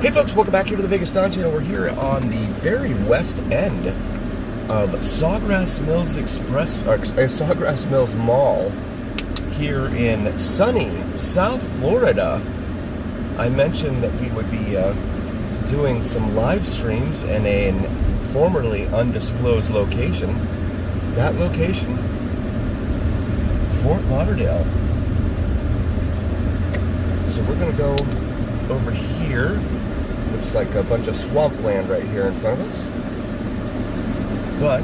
Hey folks, welcome back here to the VegasDon channel. We're here on the very west end of Sawgrass Mills Mall here in sunny South Florida. I mentioned that we would be doing some live streams in a formerly undisclosed location. That location, Fort Lauderdale. So we're gonna go over here. Looks like a bunch of swampland right here in front of us. But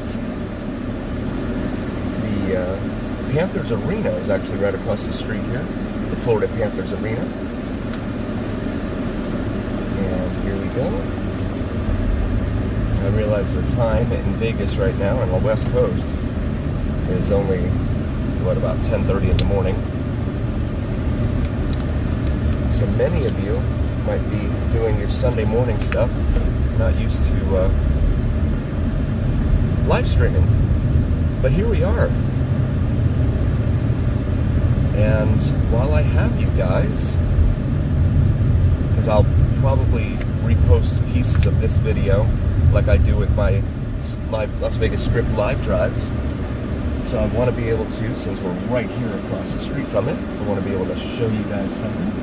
the Panthers Arena is actually right across the street here. The Florida Panthers Arena. And here we go. I realize the time in Vegas right now on the West Coast is only, what, about 10:30 in the morning. So many of you might be doing your Sunday morning stuff, not used to live streaming. But here we are. And while I have you guys, because I'll probably repost pieces of this video like I do with my live Las Vegas Strip live drives. So I want to be able to, since we're right here across the street from it, I want to be able to show you guys something.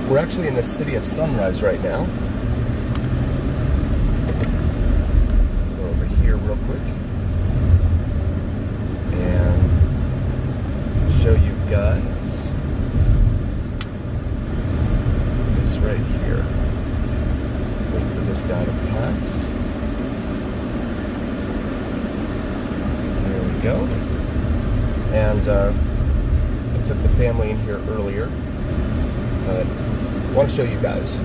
We're actually in the city of Sunrise right now. Go over here real quick and show you guys this right here. Wait for this guy to pass. There we go. And I took the family in here earlier. I want to show you guys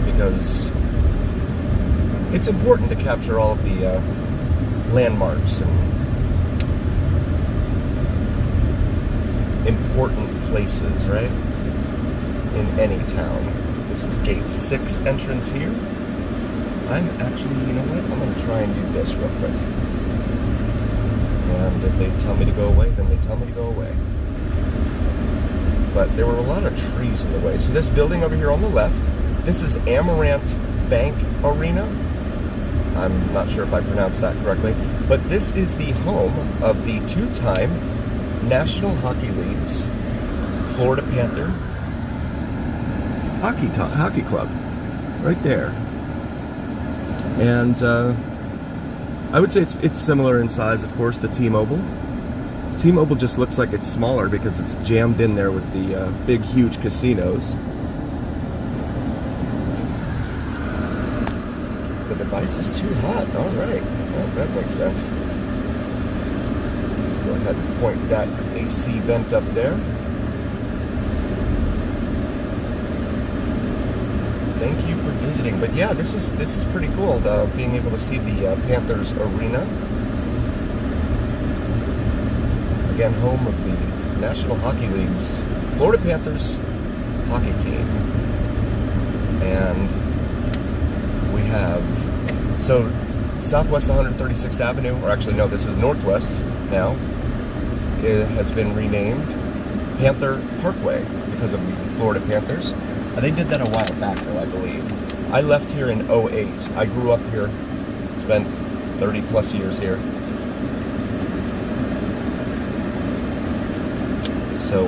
because it's important to capture all of the landmarks and important places, right? In any town. This is gate 6 entrance here. I'm actually, you know what? I'm going to try and do this real quick. And if they tell me to go away, then they tell me to go away. But there were a lot of trees in the way. So this building over here on the left, this is Amarant Bank Arena. I'm not sure if I pronounced that correctly, but this is the home of the two-time National Hockey League's Florida Panther Hockey Club, right there. And I would say it's similar in size, of course, to T-Mobile. T-Mobile just looks like it's smaller because it's jammed in there with the big, huge casinos. The device is too hot. All right. Well, that makes sense. Go ahead and point that AC vent up there. Thank you for visiting. But yeah, this is pretty cool, being able to see the Panthers Arena. Again, home of the National Hockey League's Florida Panthers hockey team. And we have, so Southwest 136th Avenue, or actually no, this is Northwest now, it has been renamed Panther Parkway because of the Florida Panthers. They did that a while back though, I believe. I left here in 08. I grew up here, spent 30 plus years here. So,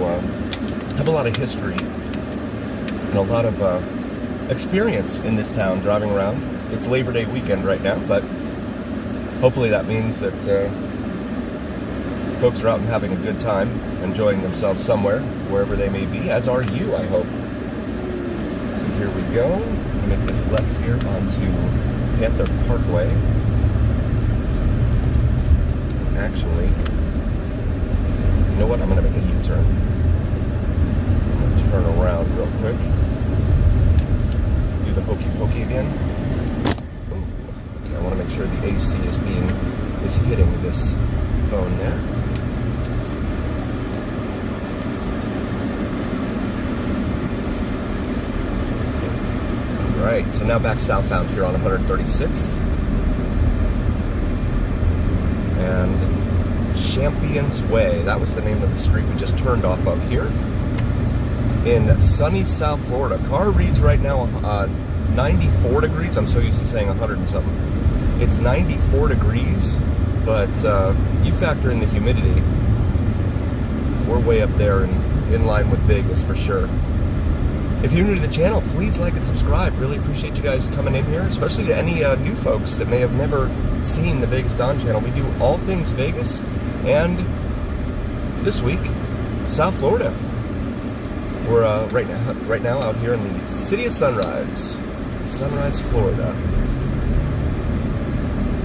have a lot of history and a lot of experience in this town driving around. It's Labor Day weekend right now, but hopefully that means that folks are out and having a good time, enjoying themselves somewhere, wherever they may be, as are you, I hope. So here we go. I'm going to make this left here onto Panther Parkway. Actually, you know what? I'm going to make a U-turn. I'm going to turn around real quick. Do the hokey pokey again. Ooh. Okay, I want to make sure the AC is hitting this phone there. All right, so now back southbound here on 136th. And Champions Way. That was the name of the street we just turned off of here. in sunny South Florida. Car reads right now 94 degrees. I'm so used to saying 100 and something. It's 94 degrees, but you factor in the humidity, we're way up there and in line with Vegas for sure. If you're new to the channel, please like and subscribe. Really appreciate you guys coming in here, especially to any new folks that may have never seen the VegasDon channel. We do all things Vegas, and this week, South Florida. We're right now out here in the city of Sunrise, Florida.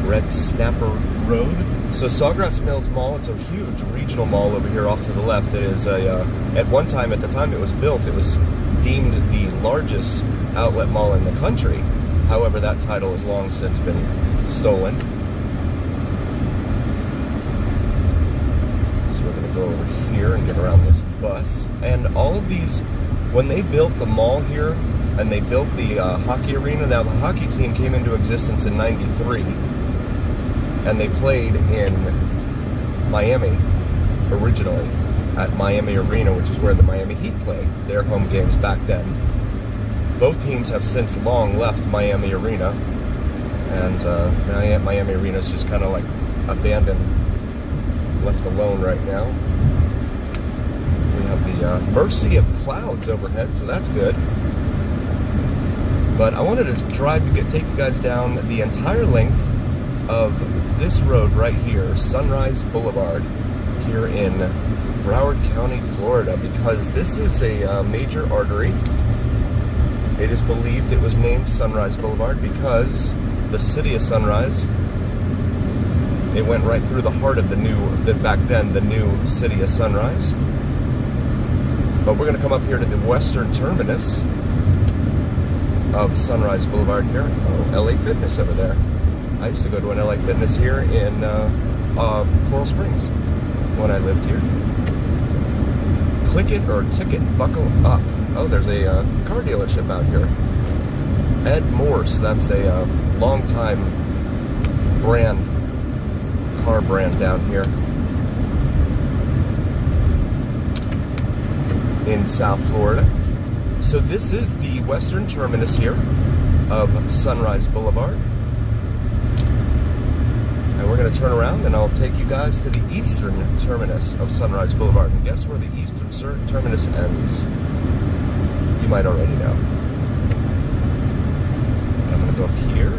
Red Snapper Road. So Sawgrass Mills Mall, it's a huge regional mall over here off to the left. It is at one time, at the time it was built, it was deemed the largest outlet mall in the country. However, that title has long since been stolen. So we're gonna go over here and get around this bus. And all of these, when they built the mall here and they built the hockey arena, now the hockey team came into existence in '93. And they played in Miami originally at Miami Arena, which is where the Miami Heat played their home games back then. Both teams have since long left Miami Arena, and Miami Arena is just kind of like abandoned, left alone right now. We have the mercy of clouds overhead, so that's good. But I wanted to take you guys down the entire length of this road right here, Sunrise Boulevard, here in Broward County, Florida, because this is a major artery. It is believed it was named Sunrise Boulevard because the city of Sunrise, it went right through the heart of back then, the new city of Sunrise. But we're going to come up here to the western terminus of Sunrise Boulevard here. Oh, LA Fitness over there. I used to go to an LA Fitness here in Coral Springs when I lived here. Click it or ticket, buckle up. Oh, there's a car dealership out here. Ed Morse, that's a long-time car brand down here in South Florida. So this is the western terminus here of Sunrise Boulevard. And we're going to turn around and I'll take you guys to the eastern terminus of Sunrise Boulevard. And guess where the eastern terminus ends? You might already know. I'm going to go up here.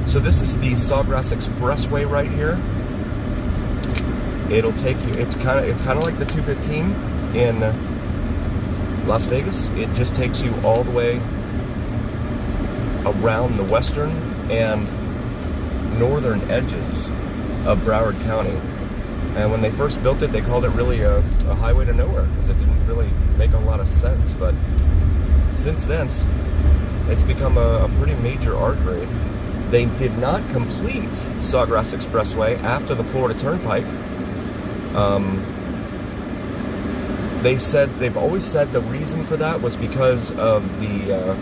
So this is the Sawgrass Expressway right here. It'll take you, it's kind of like the 215 in Las Vegas. It just takes you all the way around the western and northern edges of Broward County. And when they first built it, they called it really a highway to nowhere because it didn't really make a lot of sense. But since then, it's become a pretty major artery. They did not complete Sawgrass Expressway after the Florida Turnpike. They've always said the reason for that was because of the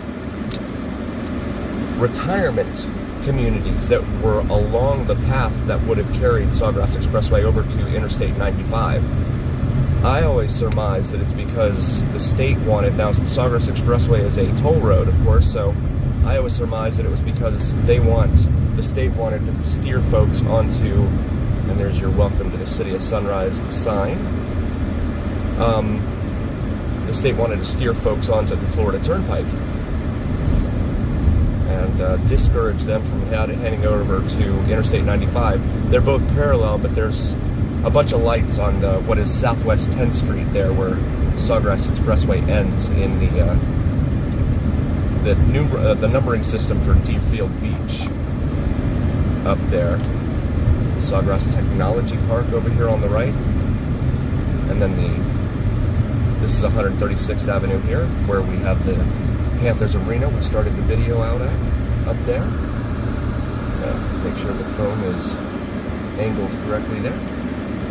retirement communities that were along the path that would have carried Sawgrass Expressway over to Interstate 95. I always surmise that it's because the state wanted, now Sawgrass Expressway is a toll road, of course, so I always surmise that it was because the state wanted to steer folks onto, and there's your welcome to the City of Sunrise sign. The state wanted to steer folks onto the Florida Turnpike and discourage them from heading over to Interstate 95. They're both parallel, but there's a bunch of lights on what is Southwest 10th Street there, where Sawgrass Expressway ends in the numbering system for Deerfield Beach up there. Sawgrass Technology Park over here on the right, and then this is 136th Avenue here, where we have the Panthers Arena. We started the video out at up there. Make sure the phone is angled correctly there.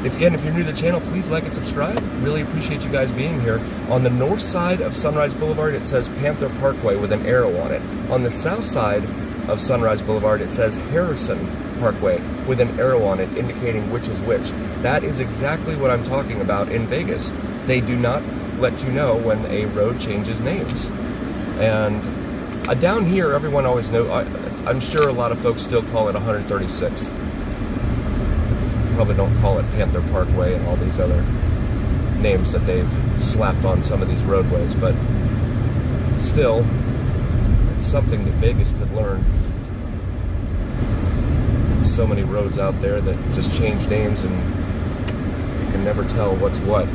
If you're new to the channel, please like and subscribe. Really appreciate you guys being here. On the north side of Sunrise Boulevard, it says Panther Parkway with an arrow on it. On the south side of Sunrise Boulevard, it says Harrison Parkway with an arrow on it indicating which is which. That is exactly what I'm talking about in Vegas. They do not let you know when a road changes names. And down here, everyone always knows, I'm sure a lot of folks still call it 136th. Probably don't call it Panther Parkway and all these other names that they've slapped on some of these roadways, but still, it's something that Vegas could learn. So many roads out there that just change names and you can never tell what's what.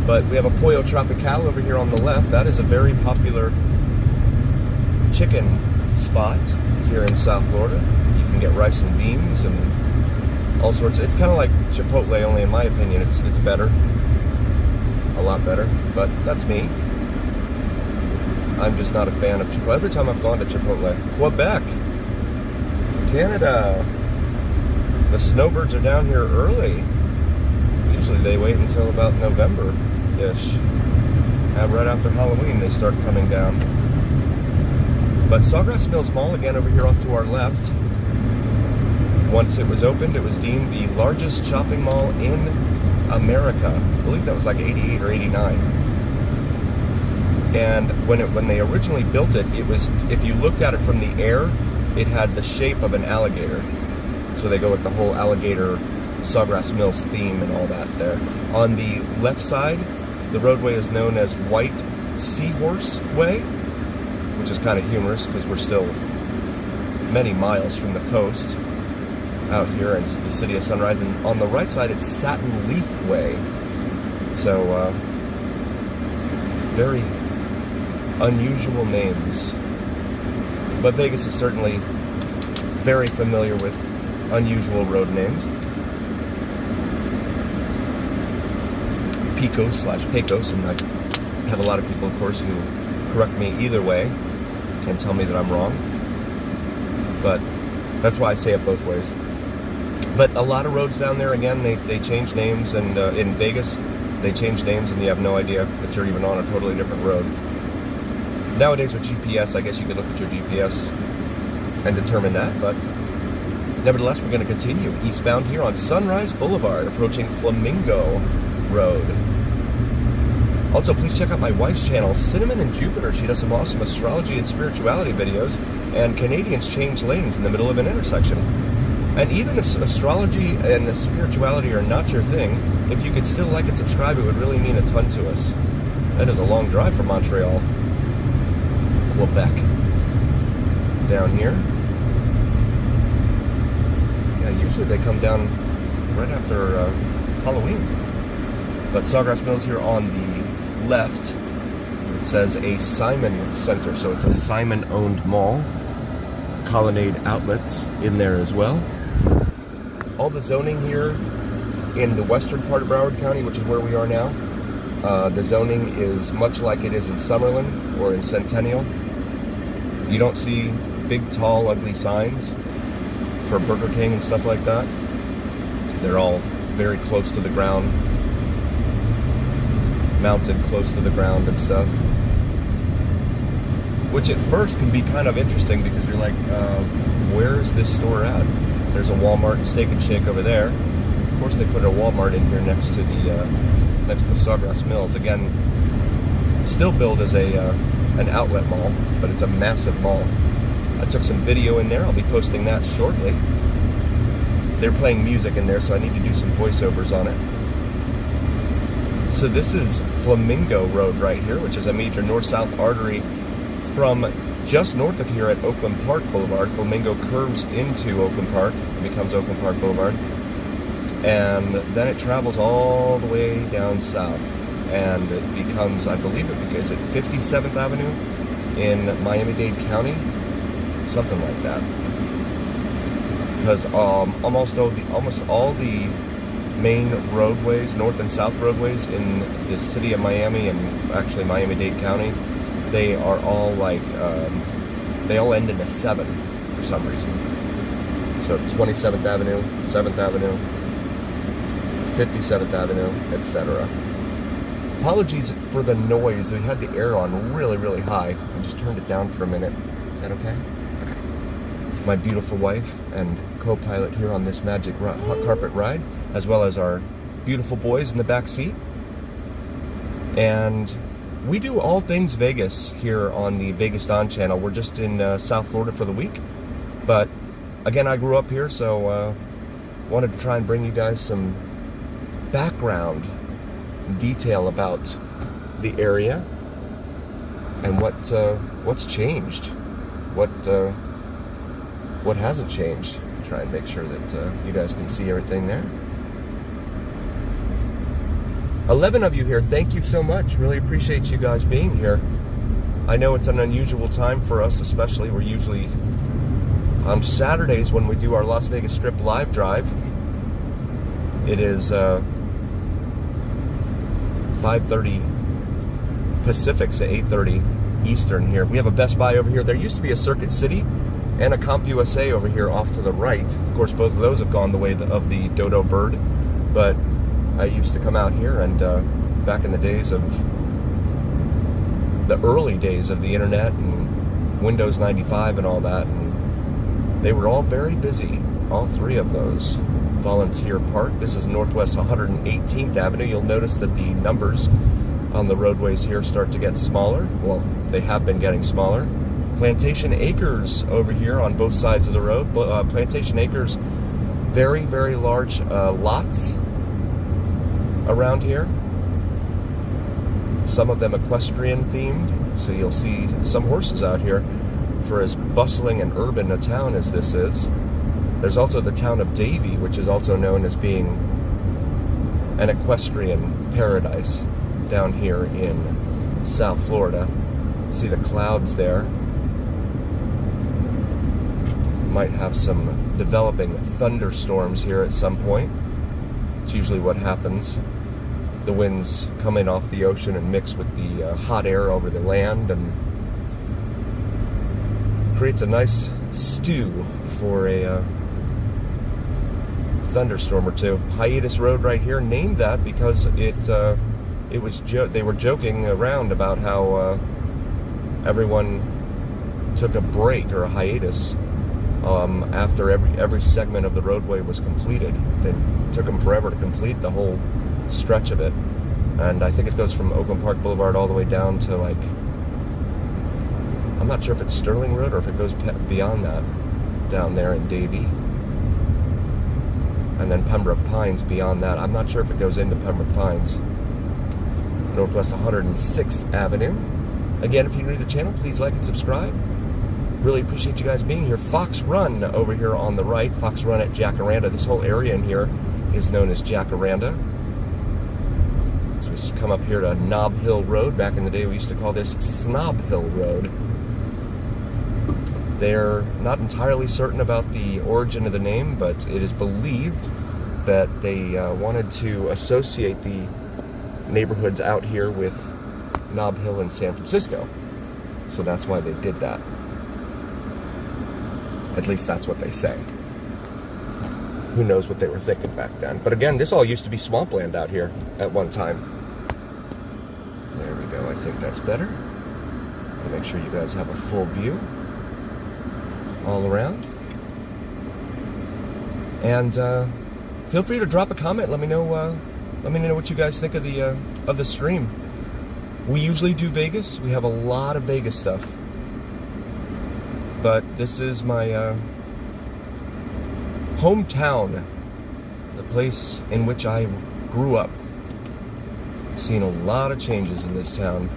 But we have a Pollo Tropical over here on the left. That is a very popular chicken spot here in South Florida. You can get rice and beans and all sorts. It's kind of like Chipotle, only in my opinion, it's better. A lot better, but that's me. I'm just not a fan of Chipotle. Every time I've gone to Chipotle. Quebec, Canada. The snowbirds are down here early. Usually they wait until about November-ish. Right after Halloween they start coming down. But Sawgrass Mills Mall, again over here off to our left. Once it was opened, it was deemed the largest shopping mall in America. I believe that was like 88 or 89. And when they originally built it, it was, if you looked at it from the air, it had the shape of an alligator. So they go with the whole alligator Sawgrass Mills theme and all that there. On the left side, the roadway is known as White Seahorse Way, which is kind of humorous because we're still many miles from the coast out here in the city of Sunrise. And on the right side, it's Satin Leaf Way. So, very unusual names. But Vegas is certainly very familiar with unusual road names. Pecos/Pecos, and I have a lot of people, of course, who correct me either way and tell me that I'm wrong. But that's why I say it both ways. But a lot of roads down there, again, they change names, and in Vegas, they change names and you have no idea that you're even on a totally different road. Nowadays with GPS, I guess you could look at your GPS and determine that, but nevertheless, we're going to continue eastbound here on Sunrise Boulevard, approaching Flamingo Road. Also, please check out my wife's channel, Cinnamon and Jupiter. She does some awesome astrology and spirituality videos, and Canadians change lanes in the middle of an intersection. And even if astrology and spirituality are not your thing, if you could still like and subscribe, it would really mean a ton to us. That is a long drive from Montreal. Quebec. Down here. Yeah, usually they come down right after Halloween. But Sawgrass Mills here on the left, it says a Simon Center, so it's a Simon-owned mall. Colonnade outlets in there as well. All the zoning here in the western part of Broward County, which is where we are now, the zoning is much like it is in Summerlin or in Centennial. You don't see big, tall, ugly signs for Burger King and stuff like that. They're all very close to the ground, mounted close to the ground and stuff. Which at first can be kind of interesting because you're like, where is this store at? There's a Walmart and Steak and Shake over there. Of course, they put a Walmart in here next to the Sawgrass Mills. Again, still billed as an outlet mall, but it's a massive mall. I took some video in there. I'll be posting that shortly. They're playing music in there, so I need to do some voiceovers on it. So this is Flamingo Road right here, which is a major north-south artery. From just north of here at Oakland Park Boulevard, Flamingo curves into Oakland Park and becomes Oakland Park Boulevard. And then it travels all the way down south. And it becomes, I believe it begins at 57th Avenue in Miami-Dade County. Something like that. Because almost all the main roadways, north and south roadways in the city of Miami and actually Miami-Dade County, they are all like, they all end in a 7 for some reason. So 27th Avenue, 7th Avenue, 57th Avenue, etc. Apologies for the noise. We had the air on really, really high. I just turned it down for a minute. Is that okay? Okay. My beautiful wife and co-pilot here on this magic hot carpet ride, as well as our beautiful boys in the back seat. And we do all things Vegas here on the VegasDon channel. We're just in South Florida for the week. But again, I grew up here, so wanted to try and bring you guys some background detail about the area and what's changed, what hasn't changed. Try and make sure that you guys can see everything there. 11 of you here, thank you so much. Really appreciate you guys being here. I know it's an unusual time for us, especially. We're usually on Saturdays when we do our Las Vegas Strip live drive. It is 5:30 Pacific, so 8:30 Eastern here. We have a Best Buy over here. There used to be a Circuit City and a CompUSA over here off to the right. Of course, both of those have gone the way of the dodo bird, but I used to come out here, and back in the days of the early days of the internet and Windows 95 and all that, and they were all very busy, all three of those. Volunteer Park. This is Northwest 118th Avenue. You'll notice that the numbers on the roadways here start to get smaller. Well, they have been getting smaller. Plantation Acres over here on both sides of the road. Plantation Acres, very, very large lots around here. Some of them equestrian themed, so you'll see some horses out here. For as bustling and urban a town as this is, there's also the town of Davie, which is also known as being an equestrian paradise down here in South Florida. See the clouds there. Might have some developing thunderstorms here at some point. It's usually what happens. The winds come in off the ocean and mix with the hot air over the land and creates a nice stew for a thunderstorm or two. Hiatus Road right here, named that because it was they were joking around about how everyone took a break or a hiatus after every segment of the roadway was completed. It took them forever to complete the whole stretch of it, and I think it goes from Oakland Park Boulevard all the way down to, like, I'm not sure if it's Sterling Road or if it goes beyond that down there in Davie, and then Pembroke Pines beyond that. I'm not sure if it goes into Pembroke Pines. Northwest 106th Avenue. Again, if you're new to the channel, please like and subscribe. Really appreciate you guys being here. Fox Run over here on the right. Fox Run at Jacaranda. This whole area in here is known as Jacaranda. So we come up here to Nob Hill Road. Back in the day, we used to call this Snob Hill Road. They're not entirely certain about the origin of the name, but it is believed that they wanted to associate the neighborhoods out here with Nob Hill in San Francisco. So that's why they did that. At least that's what they say. Who knows what they were thinking back then. But again, this all used to be swampland out here at one time. There we go. I think that's better. I'll make sure you guys have a full view all around. And feel free to drop a comment. Let me know what you guys think of the stream. We usually do Vegas. We have a lot of Vegas stuff. But this is my hometown, the place in which I grew up. Seen a lot of changes in this town.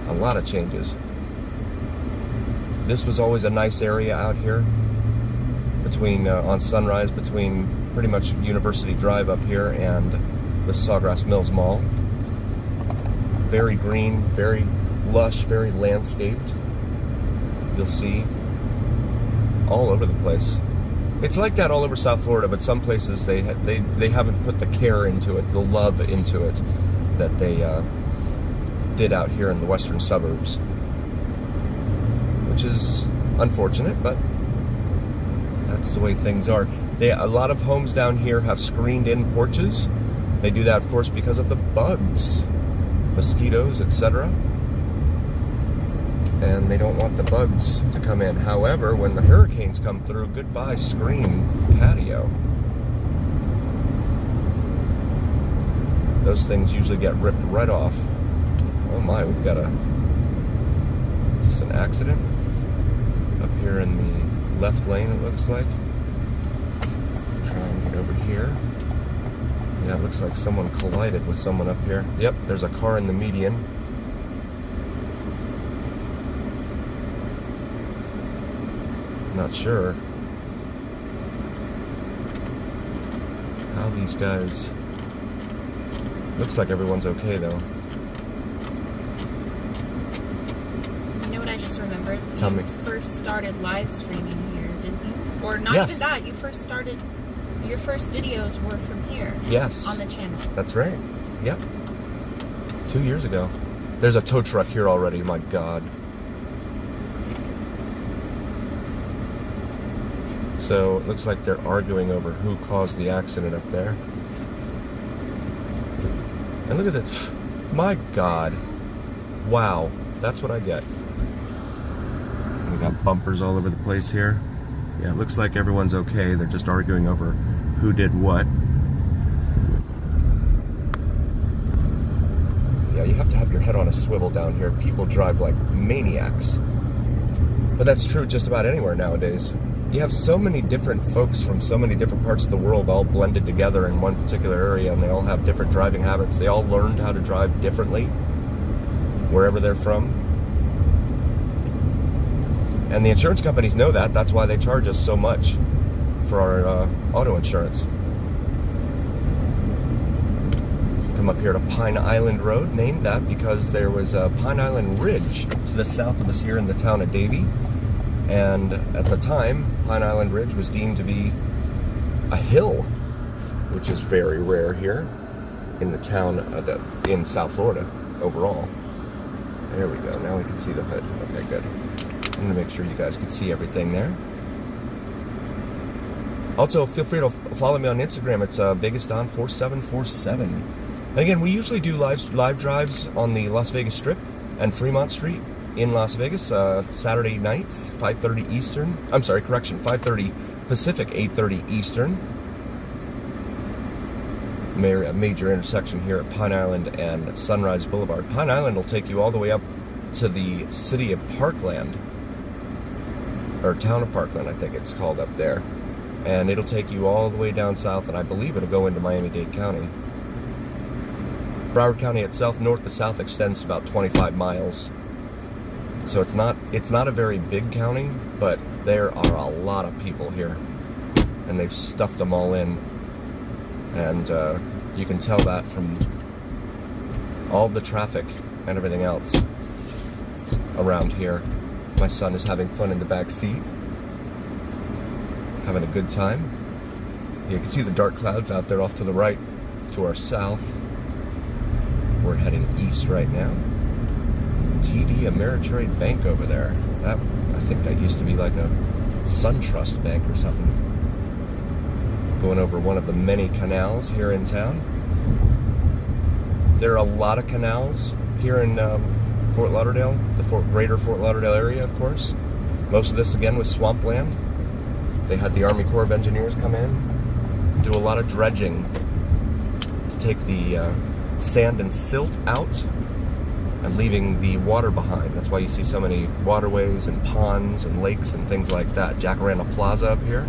A lot of changes. This was always a nice area out here between on Sunrise, between pretty much University Drive up here and the Sawgrass Mills Mall. Very green, very lush, very landscaped. You'll see all over the place. It's like that all over South Florida, but some places they haven't put the care into it, the love into it that they did out here in the western suburbs, which is unfortunate, but that's the way things are. A lot of homes down here have screened-in porches. They do that, of course, because of the bugs, mosquitoes, etc. And they don't want the bugs to come in. However, when the hurricanes come through, goodbye screen patio. Those things usually get ripped right off. Oh my, we've got is this an accident? Up here in the left lane, it looks like. Try and get over here. Yeah, it looks like someone collided with someone up here. Yep, there's a car in the median. Not sure how these guys... Looks like everyone's okay, though. You know what I just remembered? Tell me. You first started live streaming here, didn't you? Or not Yes. even that. You first started... Your first videos were from here. Yes. On the channel. That's right. Yep. 2 years ago. There's a tow truck here already, my God. So it looks like they're arguing over who caused the accident up there. And look at this. My God. Wow. That's what I get. And we got bumpers all over the place here. Yeah, it looks like everyone's okay. They're just arguing over who did what. Yeah, you have to have your head on a swivel down here. People drive like maniacs. But that's true just about anywhere nowadays. You have so many different folks from so many different parts of the world all blended together in one particular area, and they all have different driving habits. They all learned how to drive differently wherever they're from. And the insurance companies know that. That's why they charge us so much for our auto insurance. Come up here to Pine Island Road, named that because there was a Pine Island Ridge to the south of us here in the town of Davie. And at the time, Pine Island Ridge was deemed to be a hill, which is very rare here in the town in South Florida overall. There we go. Now we can see the hood. Okay, good. I'm going to make sure you guys can see everything there. Also, feel free to follow me on Instagram. It's VegasDon4747. And again, we usually do live drives on the Las Vegas Strip and Fremont Street in Las Vegas, Saturday nights, 5:30 Eastern. I'm sorry, correction, 5:30 Pacific, 8:30 Eastern. Major intersection here at Pine Island and Sunrise Boulevard. Pine Island will take you all the way up to the city of Parkland, or town of Parkland, I think it's called up there. And it'll take you all the way down south, and I believe it'll go into Miami-Dade County. Broward County itself, north to south, extends about 25 miles. So it's not a very big county, but there are a lot of people here, and they've stuffed them all in. And you can tell that from all the traffic and everything else around here. My son is having fun in the back seat, having a good time. You can see the dark clouds out there off to the right, to our south. We're heading east right now. TD Ameritrade Bank over there. I think that used to be like a SunTrust Bank or something. Going over one of the many canals here in town. There are a lot of canals here in Fort Lauderdale, the greater Fort Lauderdale area, of course. Most of this, again, was swampland. They had the Army Corps of Engineers come in, do a lot of dredging to take the sand and silt out and leaving the water behind. That's why you see so many waterways and ponds and lakes and things like that. Jacaranda Plaza up here.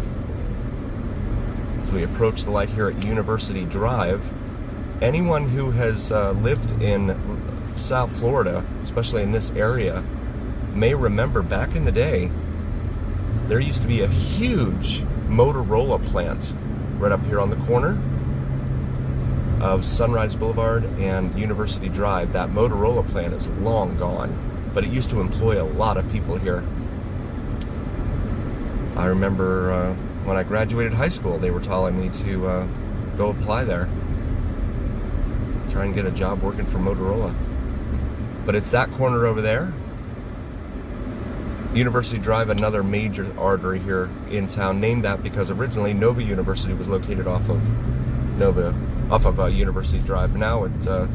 As we approach the light here at University Drive, anyone who has lived in South Florida, especially in this area, may remember back in the day, there used to be a huge Motorola plant right up here on the corner of Sunrise Boulevard and University Drive. That Motorola plant is long gone, but it used to employ a lot of people here. I remember when I graduated high school, they were telling me to go apply there, try and get a job working for Motorola. But it's that corner over there. University Drive, another major artery here in town, named that because originally Nova University was located off of University Drive. Now at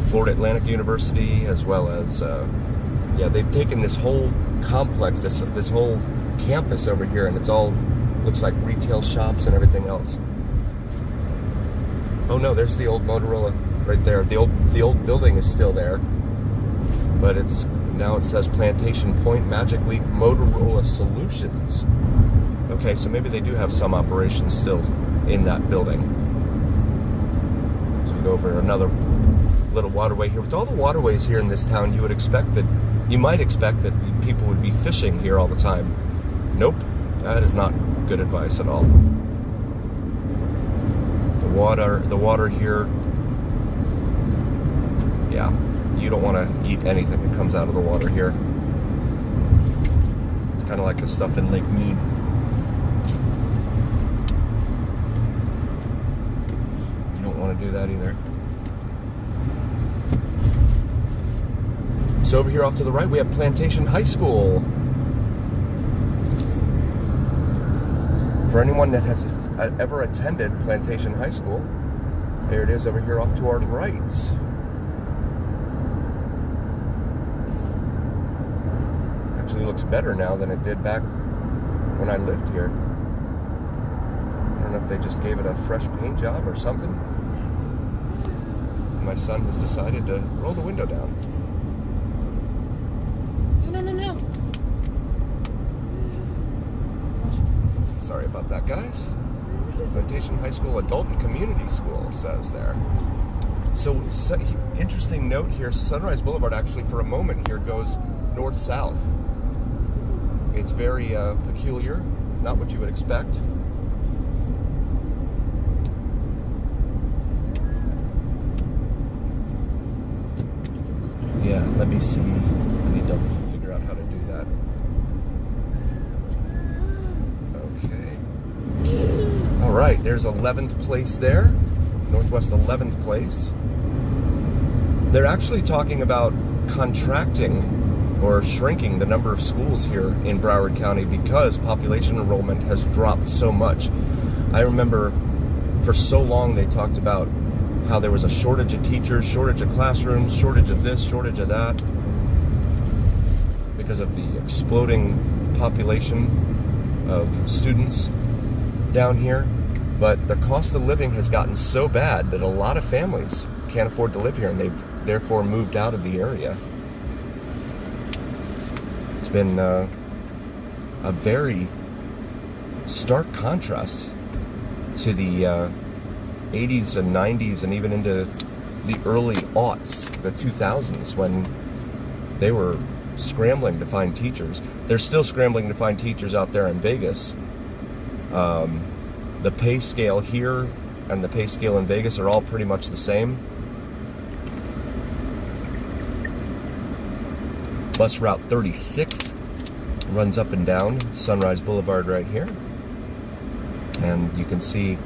Florida Atlantic University, as well as they've taken this whole complex, this whole campus over here, and it's all looks like retail shops and everything else. Oh no, there's the old Motorola right there. The old building is still there, but now it says Plantation Point Magic Leap Motorola Solutions. Okay, so maybe they do have some operations still in that building. So we go over another little waterway here. With all the waterways here in this town, you might expect that people would be fishing here all the time. Nope, that is not good advice at all. The water here, yeah, you don't want to eat anything that comes out of the water here. It's kind of like the stuff in Lake Mead. You don't want to do that either. So over here off to the right, we have Plantation High School. For anyone that has ever attended Plantation High School, there it is over here off to our right. Actually looks better now than it did back when I lived here. I don't know if they just gave it a fresh paint job or something. My son has decided to roll the window down. No. Sorry about that, guys. Plantation High School Adult and Community School says there. So interesting note here, Sunrise Boulevard actually for a moment here goes north-south. It's very peculiar, not what you would expect. Yeah, let me see. I need to figure out how to do that. Okay. All right, there's 11th place there. Northwest 11th place. They're actually talking about contracting or shrinking the number of schools here in Broward County because population enrollment has dropped so much. I remember for so long they talked about how there was a shortage of teachers, shortage of classrooms, shortage of this, shortage of that, because of the exploding population of students down here. But the cost of living has gotten so bad that a lot of families can't afford to live here, and they've therefore moved out of the area. It's been a very stark contrast to the 80s and 90s and even into the early aughts, the 2000s, when they were scrambling to find teachers. They're still scrambling to find teachers out there in Vegas. The pay scale here and the pay scale in Vegas are all pretty much the same. Bus Route 36 runs up and down Sunrise Boulevard right here. And you can see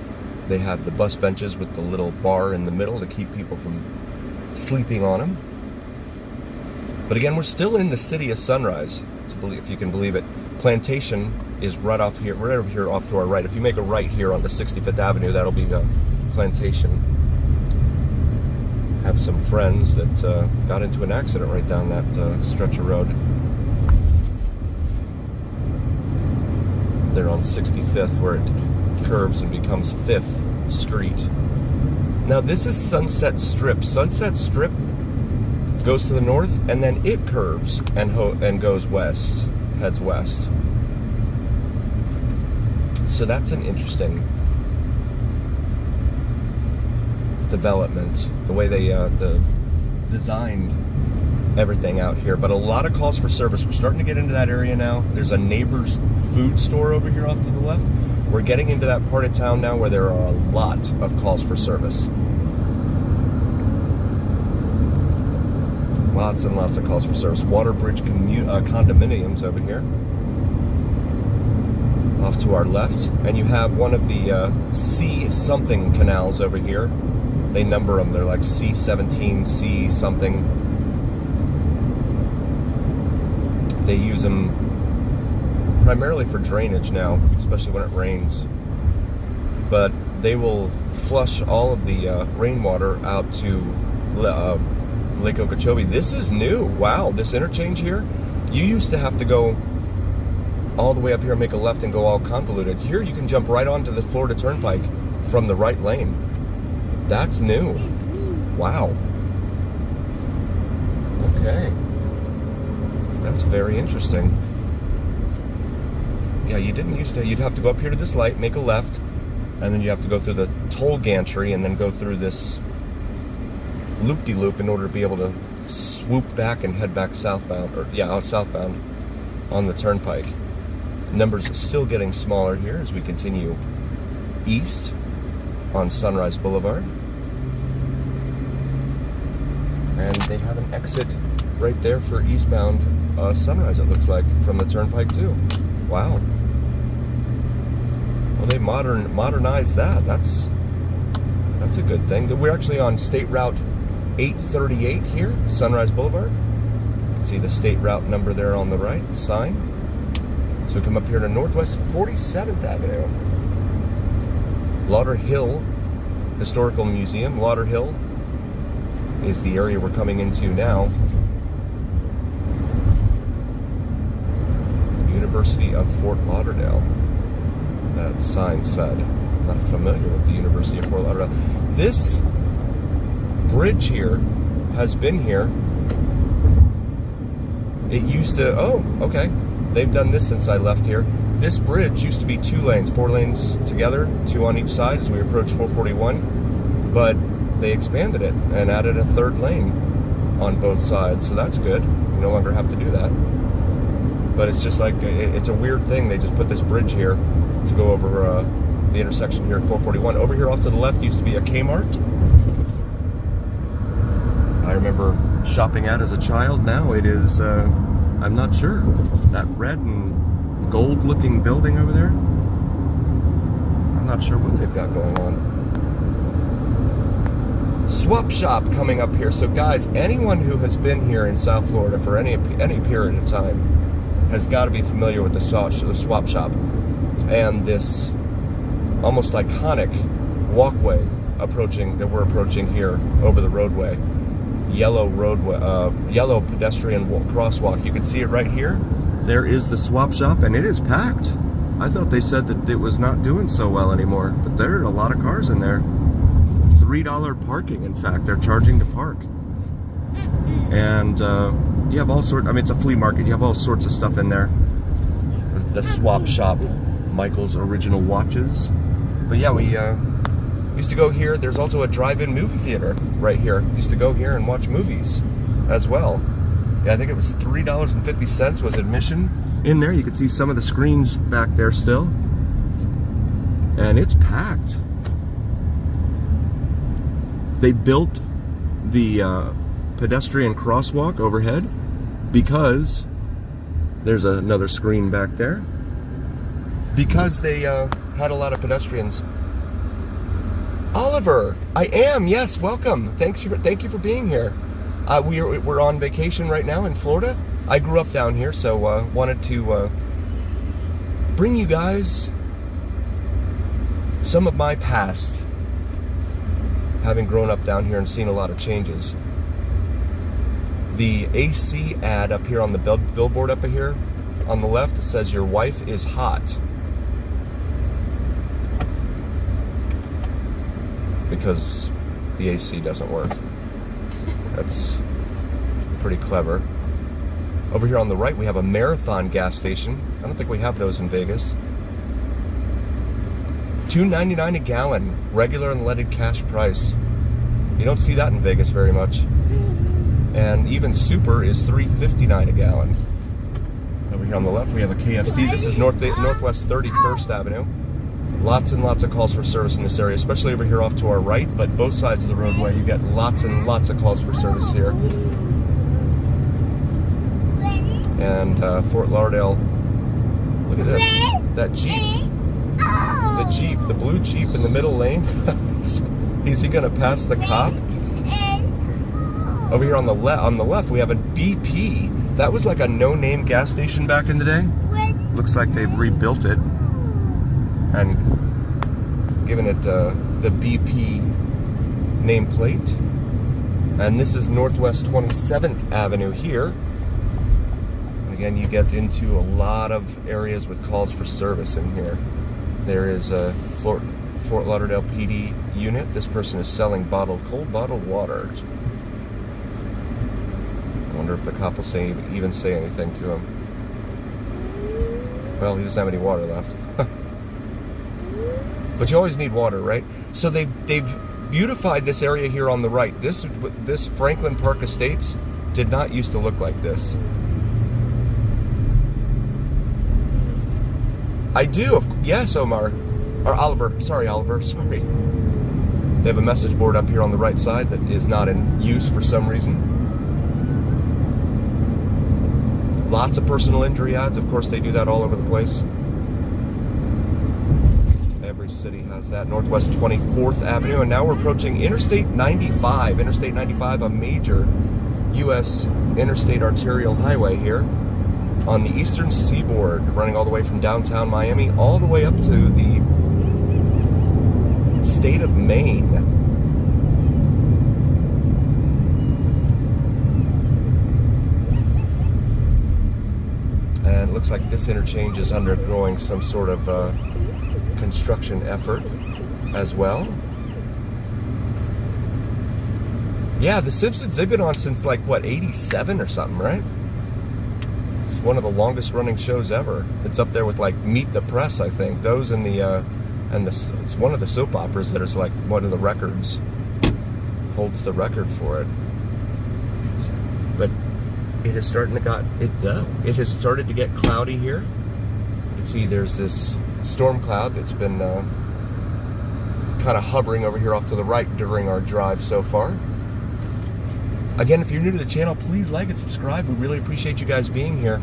they have the bus benches with the little bar in the middle to keep people from sleeping on them. But again, we're still in the city of Sunrise, if you can believe it. Plantation is right over here off to our right. If you make a right here onto 65th Avenue, that'll be the Plantation. Have some friends that got into an accident right down that stretch of road. They're on 65th where it curves and becomes 5th Street. Now this is Sunset Strip. Sunset Strip goes to the north and then it curves and goes west, heads west. So that's an interesting development, the way they designed everything out here. But a lot of calls for service. We're starting to get into that area now. There's a Neighbor's food store over here off to the left. We're getting into that part of town now where there are a lot of calls for service. Lots and lots of calls for service. Waterbridge condominiums over here off to our left. And you have one of the C something canals over here. They number them. They're like C17, C something. They use them primarily for drainage now, especially when it rains. But they will flush all of the rainwater out to Lake Okeechobee. This is new. Wow, this interchange here. You used to have to go all the way up here and make a left and go all convoluted. Here you can jump right onto the Florida Turnpike from the right lane. That's new. Wow. Okay. That's very interesting. Yeah, you didn't used to. You'd have to go up here to this light, make a left, and then you have to go through the toll gantry and then go through this loop-de-loop in order to be able to swoop back and head back southbound, or southbound on the turnpike. Numbers are still getting smaller here as we continue east on Sunrise Boulevard. And they have an exit right there for eastbound Sunrise, it looks like, from the turnpike too. Wow. Well, they modernized that. That's a good thing. We're actually on State Route 838 here, Sunrise Boulevard. You can see the state route number there on the right, sign. So we come up here to Northwest 47th Avenue. Lauderhill Historical Museum. Lauderhill is the area we're coming into now. University of Fort Lauderdale. That sign said. I'm not familiar with the University of Fort Lauderdale. This bridge here has been here. It used to, oh, okay. They've done this since I left here. This bridge used to be 2 lanes, 4 lanes together, 2 on each side as we approach 441. But they expanded it and added a 3rd lane on both sides. So that's good. You no longer have to do that. But it's just like, it's a weird thing. They just put this bridge here to go over the intersection here at 441. Over here off to the left used to be a Kmart. I remember shopping at as a child. Now it is, I'm not sure. That red and gold looking building over there. I'm not sure what they've got going on. Swap shop coming up here. So guys, anyone who has been here in South Florida for any period of time has got to be familiar with the swap shop and this almost iconic walkway that we're approaching here over the roadway. Yellow pedestrian crosswalk. You can see it right here. There is the swap shop, and it is packed. I thought they said that it was not doing so well anymore, but there are a lot of cars in there. $3 parking, in fact. They're charging to park. And you have all sorts, I mean, it's a flea market. You have all sorts of stuff in there. The swap shop, Michael's Original Watches. But yeah, we used to go here. There's also a drive-in movie theater right here. Used to go here and watch movies as well. Yeah, I think it was $3.50 was admission in there. You can see some of the screens back there still. And it's packed. They built the pedestrian crosswalk overhead because there's another screen back there. Because they had a lot of pedestrians. Oliver, I am, yes, welcome. Thank you for being here. We're on vacation right now in Florida. I grew up down here, so wanted to bring you guys some of my past, having grown up down here and seen a lot of changes. The AC ad up here on the billboard up here on the left, it says your wife is hot. Because the AC doesn't work. That's pretty clever. Over here on the right we have a Marathon gas station. I don't think we have those in Vegas. $2.99 a gallon, regular unleaded cash price. You don't see that in Vegas very much. And even super is $3.59 a gallon. Over here on the left we have a KFC. This is Northwest 31st Avenue. Lots and lots of calls for service in this area, especially over here off to our right, but both sides of the roadway you get lots and lots of calls for service here. And Fort Lauderdale, look at this, that Jeep. The Jeep, the blue Jeep in the middle lane. Is he gonna pass the cop? Over here on the left we have a BP. That was like a no-name gas station back in the day. Looks like they've rebuilt it and given it the BP nameplate. And this is Northwest 27th Avenue here. And again, you get into a lot of areas with calls for service in here. There is Fort Lauderdale PD unit. This person is selling cold bottled water. I wonder if the cop will even say anything to him. Well, he doesn't have any water left. But you always need water, right? So they've beautified this area here on the right. This Franklin Park Estates did not used to look like this. I do, yes, Omar. Or Oliver. Sorry, Oliver. Sorry. They have a message board up here on the right side that is not in use for some reason. Lots of personal injury ads. Of course, they do that all over the place. Every city has that. Northwest 24th Avenue. And now we're approaching Interstate 95. Interstate 95, a major U.S. interstate arterial highway here on the eastern seaboard, running all the way from downtown Miami all the way up to the state of Maine. And it looks like this interchange is undergoing some sort of construction effort as well. Yeah, The Simpsons, they've been on since like, what, 87 or something, right? It's one of the longest running shows ever. It's up there with like Meet the Press, I think. Those and it's one of the soap operas that is like one of the records, holds the record for it. But it has started to get cloudy here. You can see there's this storm cloud that's been kind of hovering over here off to the right during our drive so far. Again, if you're new to the channel, please like and subscribe. We really appreciate you guys being here.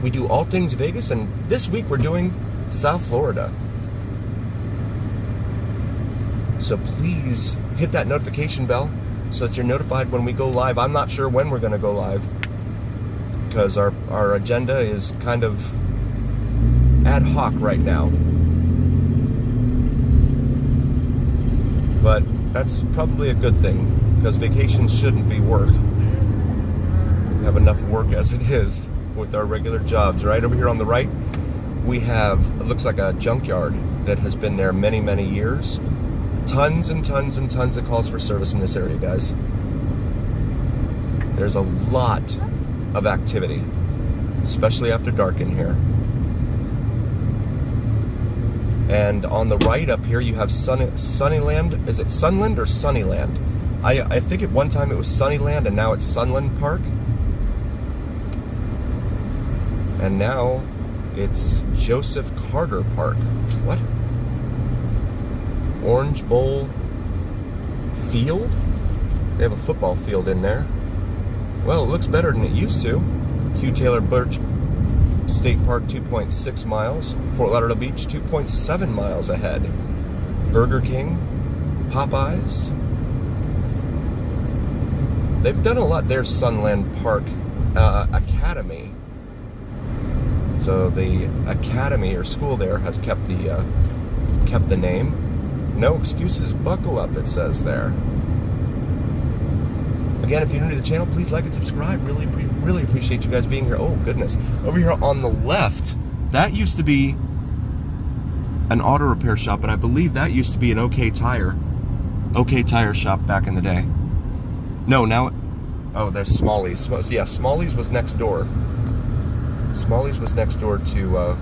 We do all things Vegas, and this week we're doing South Florida. So please hit that notification bell so that you're notified when we go live. I'm not sure when we're going to go live because our agenda is kind of ad hoc right now. But that's probably a good thing because vacations shouldn't be work. We have enough work as it is with our regular jobs. Right over here on the right, we have, it looks like a junkyard that has been there many, many years. Tons and tons and tons of calls for service in this area, guys. There's a lot of activity, especially after dark in here. And on the right up here, you have Sunnyland. Is it Sunland or Sunnyland? I think at one time it was Sunnyland, and now it's Sunland Park. And now it's Joseph Carter Park. What? Orange Bowl Field? They have a football field in there. Well, it looks better than it used to. Hugh Taylor Birch State Park, 2.6 miles. Fort Lauderdale Beach, 2.7 miles ahead. Burger King, Popeyes. They've done a lot. There's Sunland Park Academy. So the academy or school there has kept the name. No excuses, buckle up, it says there. Again, if you're new to the channel, please like and subscribe. Really appreciate you guys being here. Oh, goodness. Over here on the left, that used to be an auto repair shop, and I believe that used to be an OK Tire shop back in the day. No, now, oh, there's Smalley's. Yeah, Smalley's was next door. Smalley's was next door to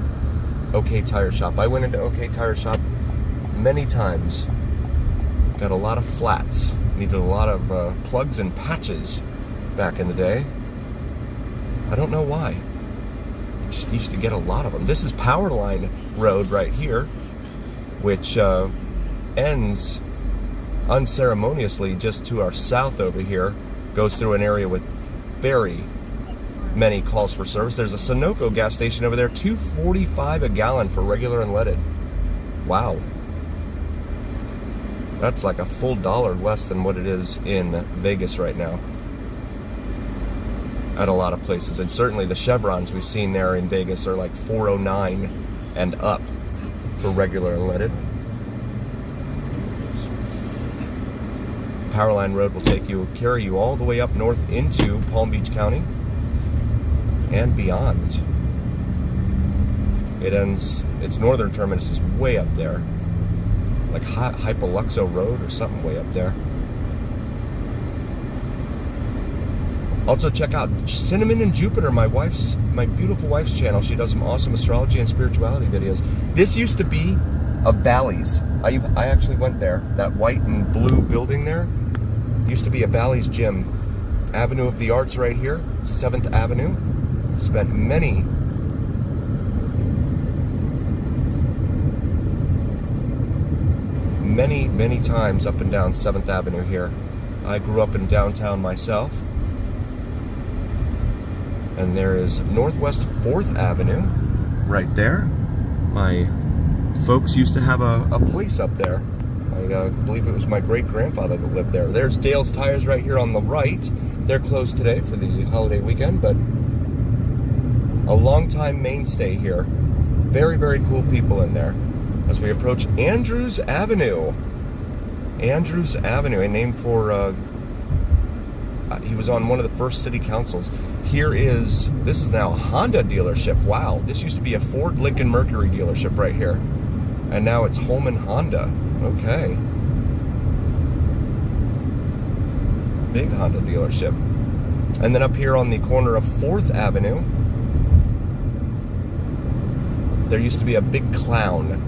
OK Tire Shop. I went into OK Tire Shop many times. Got a lot of flats. Needed a lot of plugs and patches back in the day. I don't know why. Just used to get a lot of them. This is Powerline Road right here, which ends unceremoniously just to our south over here. Goes through an area with very many calls for service. There's a Sunoco gas station over there, $2.45 a gallon for regular unleaded. Wow. That's like a full $1 less than what it is in Vegas right now. At a lot of places. And certainly the Chevrons we've seen there in Vegas are like $4.09 and up for regular unleaded. Powerline Road will carry you all the way up north into Palm Beach County and beyond. Its northern terminus is way up there. like Hypoluxo Road or something way up there. Also check out Cinnamon and Jupiter, my beautiful wife's channel. She does some awesome astrology and spirituality videos. This used to be a Bally's. I actually went there. That white and blue building there used to be a Bally's gym. Avenue of the Arts right here, 7th Avenue. Spent many times up and down 7th Avenue here. I grew up in downtown myself. And there is Northwest 4th Avenue right there. My folks used to have a place up there. I believe it was my great-grandfather that lived there. There's Dale's Tires right here on the right. They're closed today for the holiday weekend, but a long-time mainstay here. Very, very cool people in there. As we approach Andrews Avenue. Andrews Avenue, a name for, he was on one of the first city councils. This is now a Honda dealership. Wow, this used to be a Ford Lincoln Mercury dealership right here. And now it's Holman Honda. Okay. Big Honda dealership. And then up here on the corner of 4th Avenue, there used to be a Big Clown,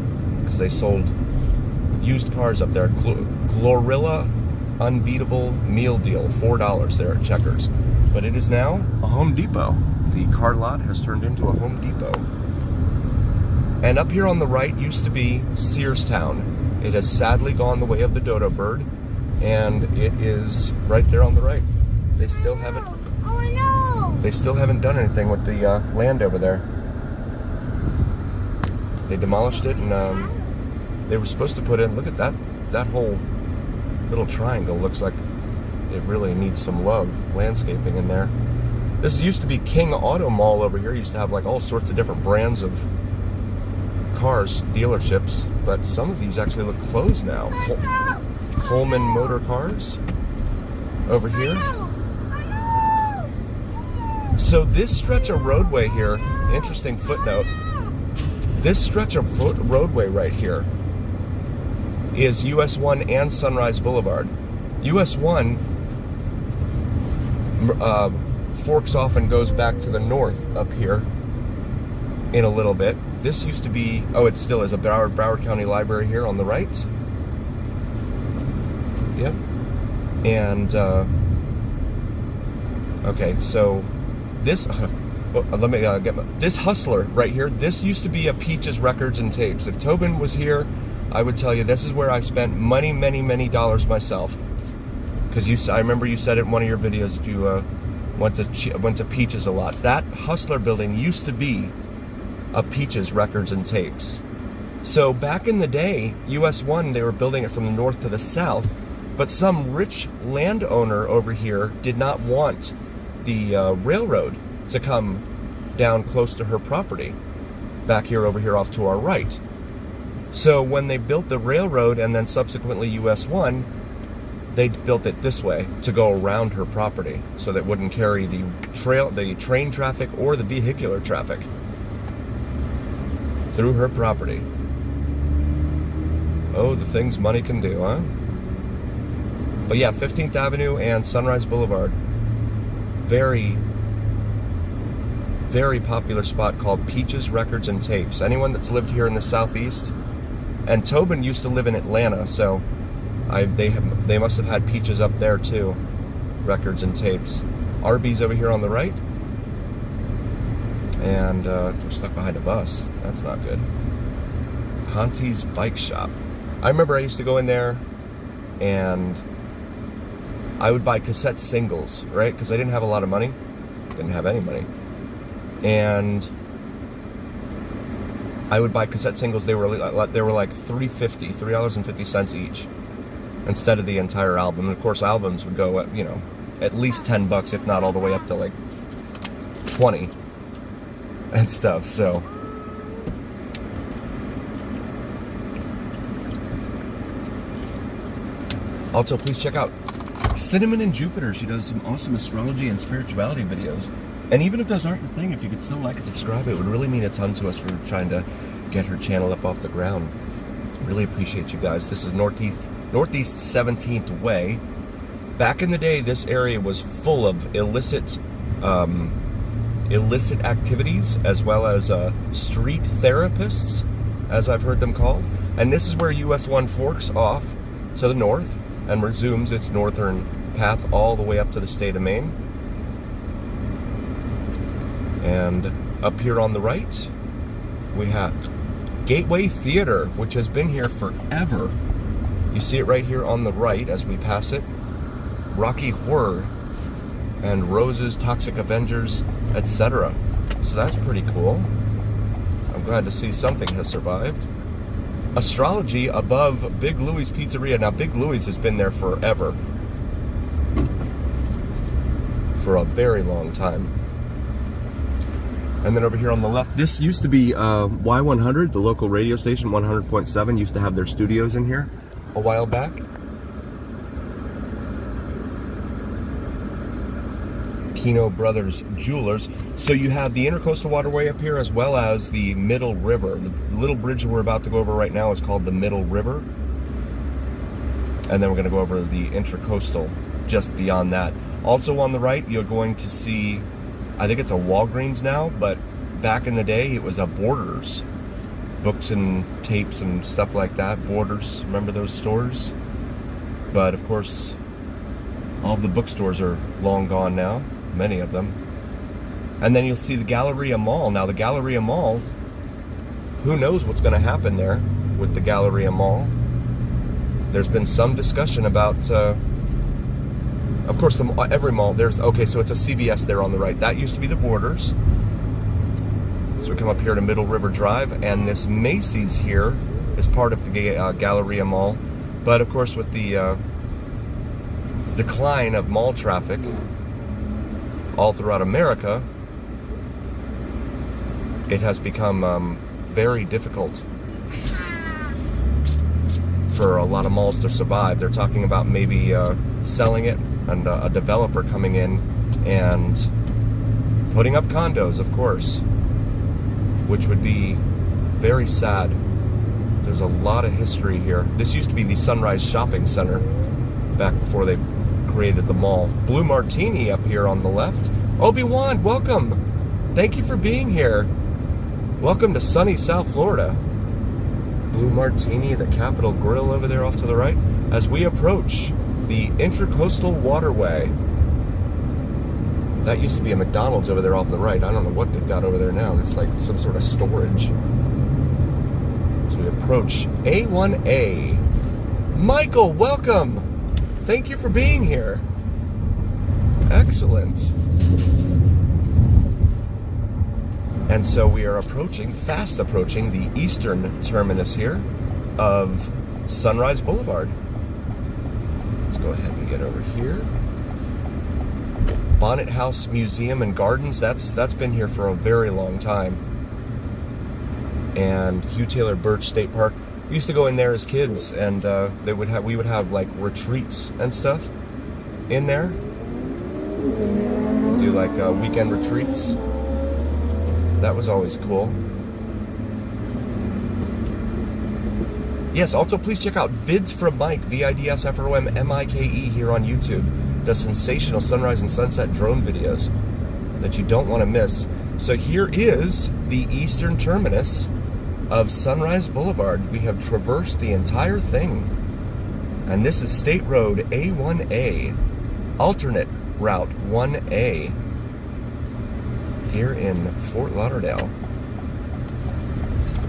because they sold used cars up there. Glorilla Unbeatable Meal Deal, $4 there at Checkers. But it is now a Home Depot. The car lot has turned into a Home Depot. And up here on the right used to be Searstown. It has sadly gone the way of the dodo bird, and it is right there on the right. They still haven't. Oh no! They still haven't done anything with the land over there. They demolished it, and they were supposed to put in. Look at that! That whole little triangle looks like it really needs some love. Landscaping in there. This used to be King Auto Mall over here. It used to have like all sorts of different brands of cars, dealerships, but some of these actually look closed now. Holman Motor Cars over here. So this stretch of roadway here, interesting footnote, this stretch of roadway right here is US 1 and Sunrise Boulevard. US 1 forks off and goes back to the north up here in a little bit. This used to be, oh, it still is a Broward County Library here on the right. Yep. And, okay, so this, let me get this Hustler right here. This used to be a Peaches Records and Tapes. If Tobin was here, I would tell you this is where I spent many dollars myself. Because I remember you said it in one of your videos that you went to Peaches a lot. That Hustler building used to be a Peaches Records and Tapes. So back in the day, US 1, they were building it from the north to the south, but some rich landowner over here did not want the railroad to come down close to her property. Back here, over here off to our right. So when they built the railroad and then subsequently US 1, they built it this way to go around her property so that it wouldn't carry the train traffic or the vehicular traffic through her property. Oh, the things money can do, huh? But yeah, 15th Avenue and Sunrise Boulevard. Very popular spot called Peaches Records and Tapes. Anyone that's lived here in the southeast, and Tobin used to live in Atlanta, so they must have had Peaches up there too. Records and Tapes. Arby's over here on the right. And we're stuck behind a bus. That's not good. Conti's Bike Shop. I remember I used to go in there and I would buy cassette singles, right? Because I didn't have a lot of money. Didn't have any money. And I would buy cassette singles. They were like $3.50 each, instead of the entire album. And of course, albums would go at, at least $10, if not all the way up to like 20 and stuff. So also, please check out Cinnamon and Jupiter. She does some awesome astrology and spirituality videos. And even if those aren't your thing, if you could still like and subscribe, it would really mean a ton to us for trying to get her channel up off the ground. Really appreciate you guys. This is Northeast 17th Way. Back in the day, this area was full of illicit activities, as well as street therapists, as I've heard them called. And this is where US 1 forks off to the north and resumes its northern path all the way up to the state of Maine. And up here on the right, we have Gateway Theater, which has been here forever. You see it right here on the right as we pass it. Rocky Horror and Roses, Toxic Avengers, etc. So that's pretty cool. I'm glad to see something has survived. Astrology above Big Louie's Pizzeria. Now, Big Louie's has been there forever. For a very long time. And then over here on the left, this used to be Y100, the local radio station, 100.7, used to have their studios in here a while back. Kino Brothers Jewelers. So you have the Intercoastal Waterway up here, as well as the Middle River. The little bridge we're about to go over right now is called the Middle River. And then we're going to go over the Intercoastal just beyond that. Also on the right, you're going to see, I think it's a Walgreens now, but back in the day, it was a Borders. Books and tapes and stuff like that. Borders, remember those stores? But of course, all the bookstores are long gone now, many of them. And then you'll see the Galleria Mall. Now the Galleria Mall, who knows what's going to happen there with the Galleria Mall. There's been some discussion about, of course, every mall, okay, so it's a CVS there on the right. That used to be the Borders. So we come up here to Middle River Drive, and this Macy's here is part of the Galleria Mall. But of course, with the decline of mall traffic all throughout America, it has become very difficult for a lot of malls to survive. They're talking about maybe selling it, and a developer coming in and putting up condos, of course, which would be very sad. There's a lot of history here. This used to be the Sunrise Shopping Center back before they created the mall. Blue Martini up here on the left. Obi-Wan, welcome. Thank you for being here. Welcome to sunny South Florida. Blue Martini, the Capitol Grill over there off to the right. As we approach the Intercoastal Waterway. That used to be a McDonald's over there off the right. I don't know what they've got over there now. It's like some sort of storage. So we approach A1A. Michael, welcome. Thank you for being here. Excellent. And so we are fast approaching the eastern terminus here of Sunrise Boulevard. Let's go ahead and get over here. Bonnet House Museum and Gardens, that's been here for a very long time. And Hugh Taylor Birch State Park. We used to go in there as kids, and we would have like retreats and stuff in there. Do like weekend retreats. That was always cool. Yes, also please check out Vids from Mike, VidsFromMike here on YouTube. Does sensational sunrise and sunset drone videos that you don't want to miss. So here is the eastern terminus of Sunrise Boulevard. We have traversed the entire thing. And this is State Road A1A, alternate route 1A, here in Fort Lauderdale.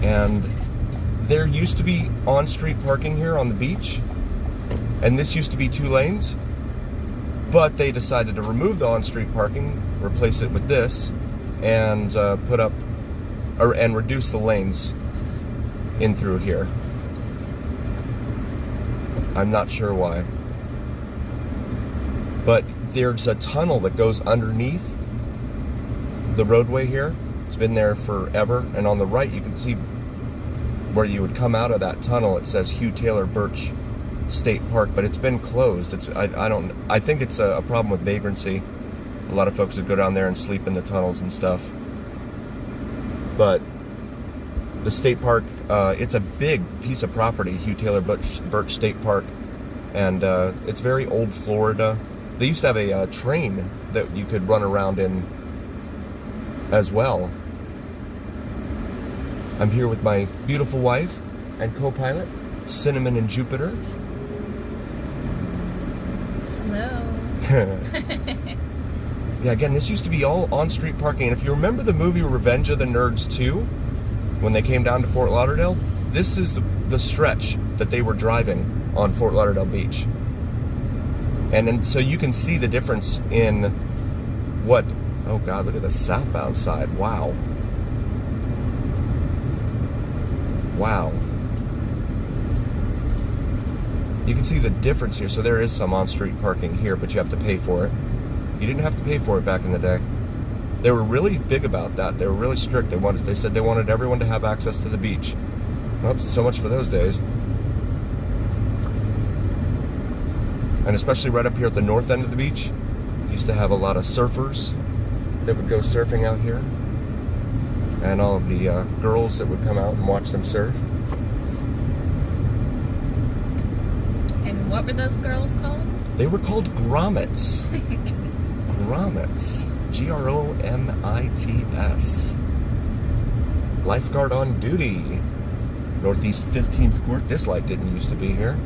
And there used to be on-street parking here on the beach, and this used to be 2 lanes. But they decided to remove the on-street parking, replace it with this, and and reduce the lanes in through here. I'm not sure why. But there's a tunnel that goes underneath the roadway here. It's been there forever. And on the right, you can see where you would come out of that tunnel. It says Hugh Taylor Birch State Park, but it's been closed. I think it's a problem with vagrancy. A lot of folks would go down there and sleep in the tunnels and stuff. But the state park It's a big piece of property, Hugh Taylor Birch State Park, and it's very old Florida. They used to have a train that you could run around in as well. I'm here with my beautiful wife and co-pilot, Cinnamon and Jupiter. Hello. Yeah, again, this used to be all on-street parking. And if you remember the movie Revenge of the Nerds 2, when they came down to Fort Lauderdale, this is the stretch that they were driving on Fort Lauderdale Beach. And then, so you can see the difference in what, oh God, look at the southbound side. Wow. Wow. You can see the difference here. So there is some on-street parking here, but you have to pay for it. You didn't have to pay for it back in the day. They were really big about that. They were really strict. They said they wanted everyone to have access to the beach. Well, so much for those days. And especially right up here at the north end of the beach, used to have a lot of surfers that would go surfing out here. And all of the girls that would come out and watch them surf. And what were those girls called? They were called grommets. Grommets. Gromits. Lifeguard on duty. Northeast 15th Court. This light didn't used to be here.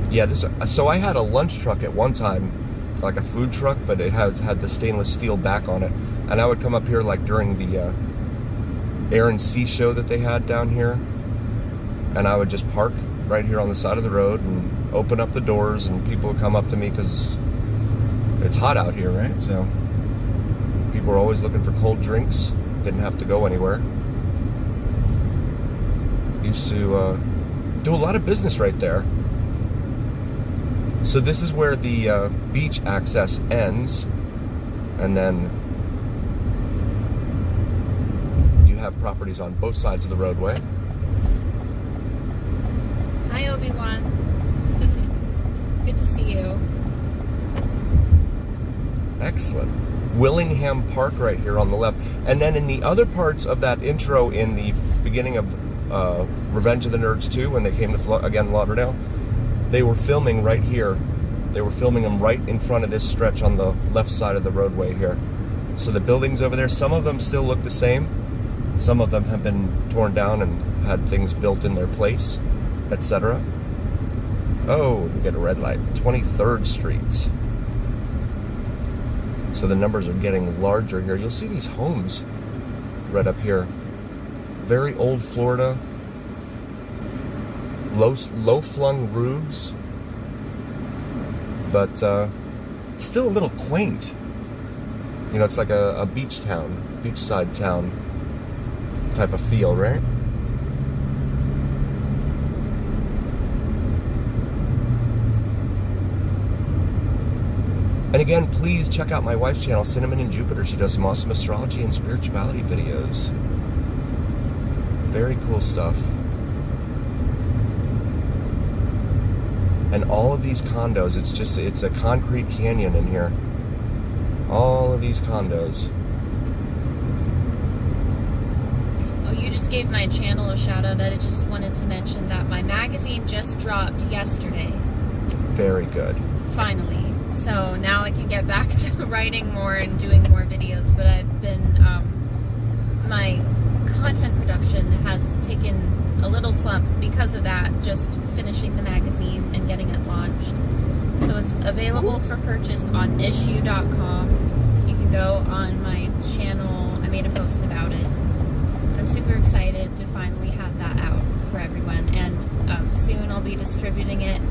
Yeah, so I had a lunch truck at one time, like a food truck, but it had the stainless steel back on it. And I would come up here like during the Air and Sea show that they had down here. And I would just park right here on the side of the road and open up the doors, and people would come up to me because it's hot out here, right? So people were always looking for cold drinks. Didn't have to go anywhere. Used to do a lot of business right there. So this is where the beach access ends, and then you have properties on both sides of the roadway. Hi, Obi-Wan. Good to see you. Excellent. Willingham Park right here on the left. And then in the other parts of that intro in the beginning of Revenge of the Nerds 2, when they came to, Lauderdale, they were filming right here. They were filming them right in front of this stretch on the left side of the roadway here. So the buildings over there, some of them still look the same. Some of them have been torn down and had things built in their place, etc. Oh, we get a red light. 23rd Street. So the numbers are getting larger here. You'll see these homes right up here. Very old Florida. Low-flung roofs. But still a little quaint. You know, it's like a beach town, beachside town type of feel, right? And again, please check out my wife's channel, Cinnamon and Jupiter. She does some awesome astrology and spirituality videos. Very cool stuff. And all of these condos, it's a concrete canyon in here. All of these condos. Oh, you just gave my channel a shout out. I just wanted to mention that my magazine just dropped yesterday. Very good. Finally. So now I can get back to writing more and doing more videos, but I've been, my content production has taken a little slump because of that, just finishing the magazine and getting it launched. So it's available for purchase on issue.com. You can go on my channel. I made a post about it. I'm super excited to finally have that out for everyone, and soon I'll be distributing it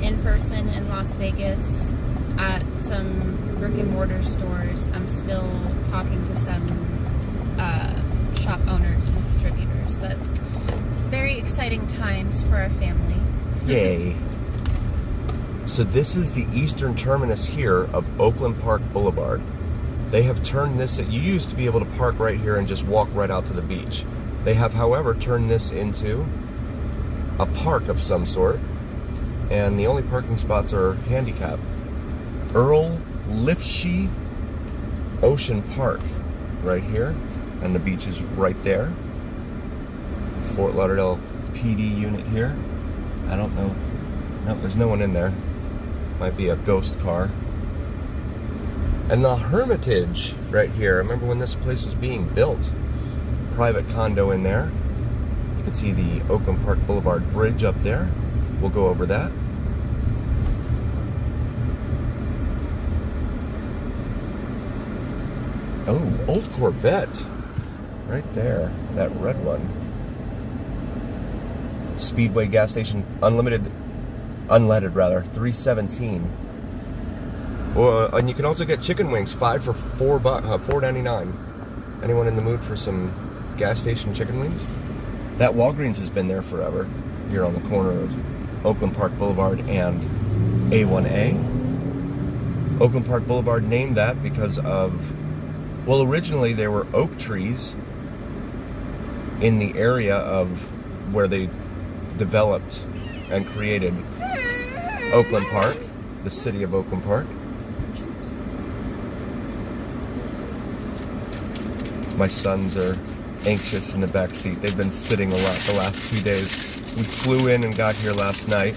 in person in Las Vegas at some brick and mortar stores. I'm still talking to some shop owners and distributors, but very exciting times for our family. Yay. So this is the eastern terminus here of Oakland Park Boulevard. They have turned this, you used to be able to park right here and just walk right out to the beach. They have, however, turned this into a park of some sort, and the only parking spots are handicap. Earl Lifshee Ocean Park right here, and the beach is right there. Fort Lauderdale PD unit here. I don't know. Nope, there's no one in there. Might be a ghost car. And the Hermitage right here. Remember when this place was being built? Private condo in there. You can see the Oakland Park Boulevard Bridge up there. We'll go over that. Oh, old Corvette. Right there. That red one. Speedway gas station, unleaded rather, 317. And you can also get chicken wings, 5 for $4.99. Anyone in the mood for some gas station chicken wings? That Walgreens has been there forever, here on the corner of Oakland Park Boulevard and A1A. Oakland Park Boulevard named that because of, well, originally there were oak trees in the area of where they developed and created Oakland Park, the city of Oakland Park. My sons are anxious in the back seat. They've been sitting a lot the last 2 days. We flew in and got here last night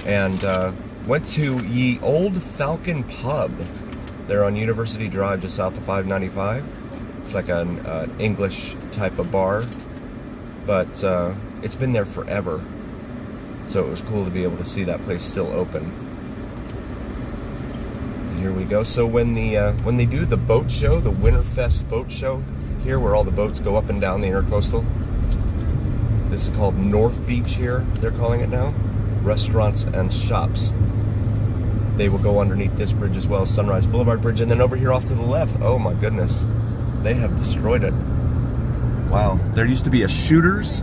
and went to Ye Old Falcon Pub. They're on University Drive, just south of 595. It's like an English type of bar, but it's been there forever. So it was cool to be able to see that place still open. Here we go. So when they do the boat show, the Winterfest boat show here, where all the boats go up and down the intercoastal, this is called North Beach here, they're calling it now. Restaurants and shops. They will go underneath this bridge as well, Sunrise Boulevard Bridge, and then over here off to the left, oh my goodness, they have destroyed it. Wow. There used to be a Shooters,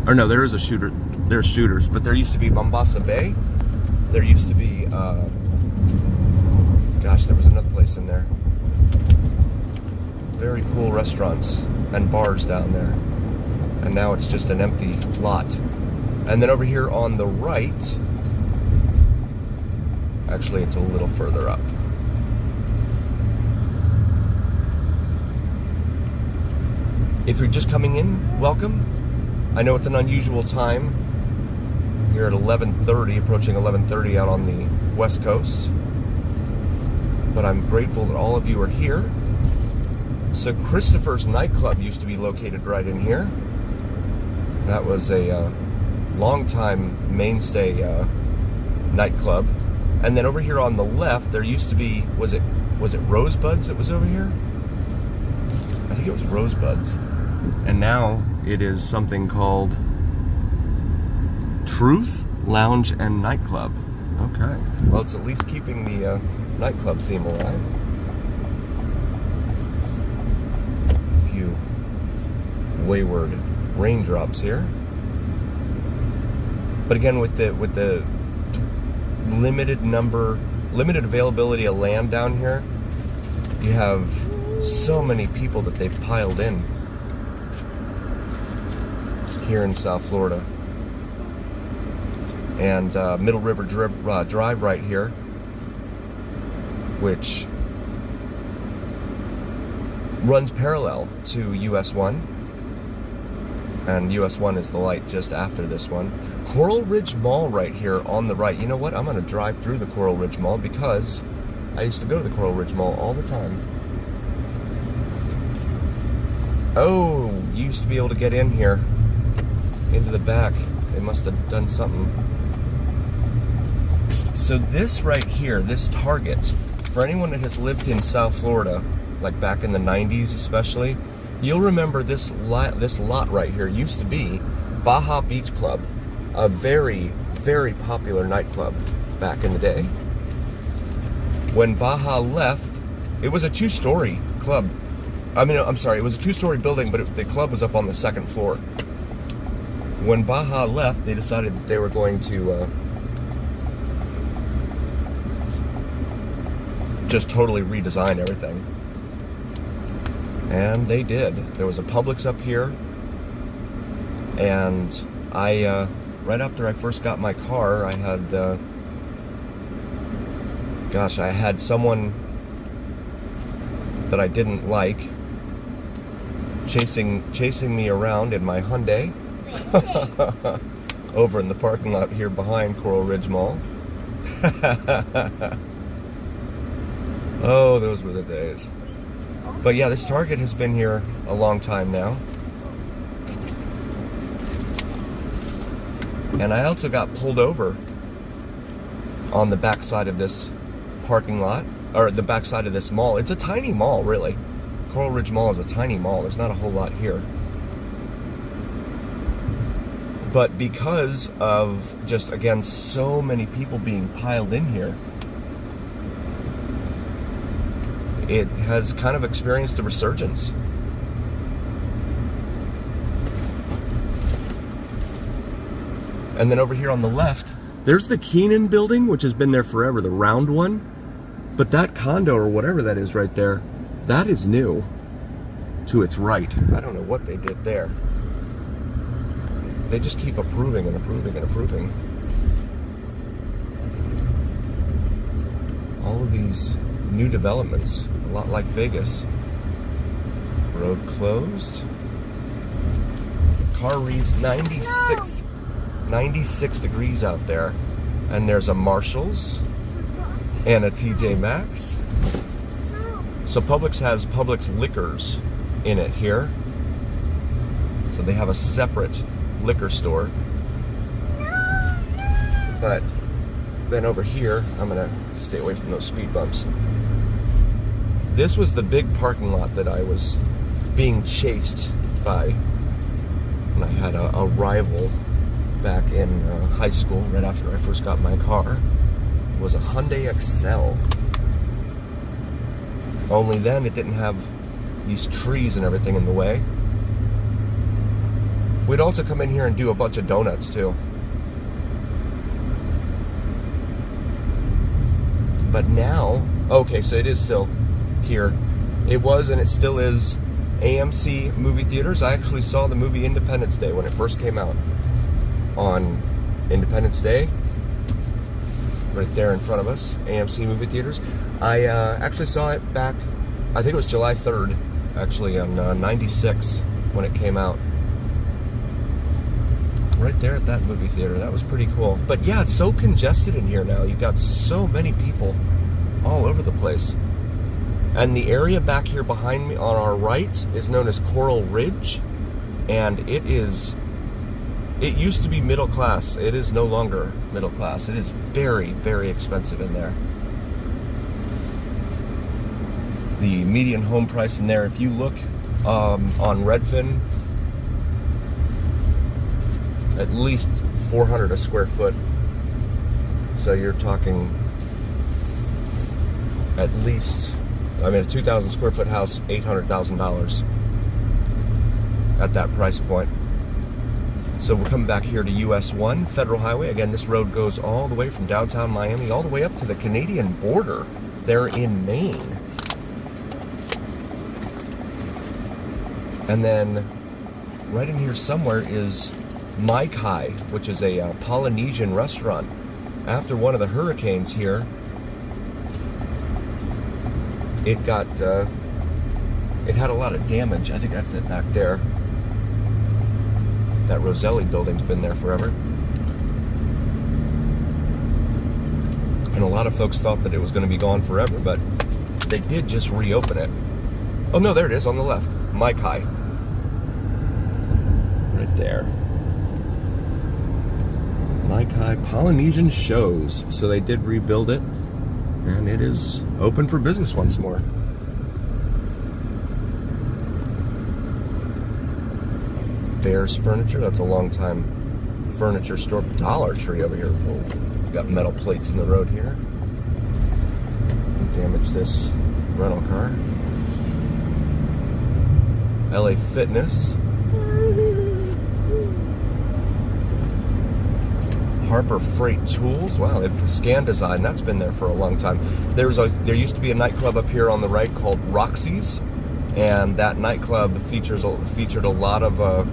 or no, there is a Shooter. There's Shooters, but there used to be Mombasa Bay. There used to be, gosh, there was another place in there. Very cool restaurants and bars down there. And now it's just an empty lot. And then over here on the right, actually it's a little further up. If you're just coming in, welcome. I know it's an unusual time here at 11:30, approaching 11:30 out on the West Coast. But I'm grateful that all of you are here. So Christopher's nightclub used to be located right in here. That was a long-time mainstay nightclub. And then over here on the left, there used to be, was it Rosebuds that was over here? I think it was Rosebuds. And now it is something called Truth Lounge and Nightclub. Okay. Well, it's at least keeping the nightclub theme alive. A few wayward raindrops here. But again, with the limited availability of land down here, you have so many people that they've piled in here in South Florida. And Middle River Drive right here, which runs parallel to US 1, and US 1 is the light just after this one. Coral Ridge Mall right here on the right. You know what? I'm going to drive through the Coral Ridge Mall because I used to go to the Coral Ridge Mall all the time. Oh, you used to be able to get in here, into the back. They must have done something. So this right here, this Target, for anyone that has lived in South Florida, like back in the 90s especially, you'll remember this lot right here used to be Baja Beach Club, a very, very popular nightclub back in the day. When Baja left, it was a two-story club. I mean, I'm sorry, it was a two-story building, but the club was up on the second floor. When Baja left, they decided that they were going to just totally redesign everything. And they did. There was a Publix up here, and I, right after I first got my car, I had, I had someone that I didn't like chasing me around in my Hyundai over in the parking lot here behind Coral Ridge Mall. Oh, those were the days. But yeah, this Target has been here a long time now. And I also got pulled over on the backside of this parking lot, or the backside of this mall. It's a tiny mall, really. Coral Ridge Mall is a tiny mall. There's not a whole lot here. But because of just, again, so many people being piled in here, it has kind of experienced a resurgence. And then over here on the left, there's the Keenan building, which has been there forever, the round one. But that condo or whatever that is right there, that is new to its right. I don't know what they did there. They just keep approving and approving and approving. All of these new developments, a lot like Vegas. Road closed. Car reads 96 degrees out there. And there's a Marshall's and a TJ Maxx. So Publix has Publix Liquors in it here. So they have a separate liquor store. But then over here, I'm gonna stay away from those speed bumps. This was the big parking lot that I was being chased by when I had a rival back in high school, right after I first got my car. It was a Hyundai Excel. Only then it didn't have these trees and everything in the way. We'd also come in here and do a bunch of donuts too. But now, okay, so it is still here. It was and it still is AMC movie theaters. I actually saw the movie Independence Day when it first came out on Independence Day. Right there in front of us, AMC movie theaters. I actually saw it back, I think it was July 3rd, actually, on 96 when it came out. Right there at that movie theater. That was pretty cool. But yeah, it's so congested in here now. You've got so many people all over the place. And the area back here behind me on our right is known as Coral Ridge. And it used to be middle class. It is no longer middle class. It is very, very expensive in there. The median home price in there, if you look on Redfin, at least $400 a square foot. So you're talking at least, I mean, a 2,000 square foot house, $800,000 at that price point. So we're coming back here to US 1, Federal Highway. Again, this road goes all the way from downtown Miami all the way up to the Canadian border there in Maine. And then right in here somewhere is Mai Kai, which is a Polynesian restaurant. After one of the hurricanes here, it got, it had a lot of damage. I think that's it back there. That Roselli building's been there forever. And a lot of folks thought that it was going to be gone forever, but they did just reopen it. Oh no, there it is on the left. Mai Kai. Right there. Mai Kai Polynesian Shows. So they did rebuild it, and it is open for business once more. Bears Furniture, that's a long time furniture store. Dollar Tree over here. Oh, we got metal plates in the road here. Damage this rental car. LA Fitness. Harper Freight Tools. Wow, Scan Design, that's been there for a long time. There used to be a nightclub up here on the right called Roxy's, and that nightclub featured a lot of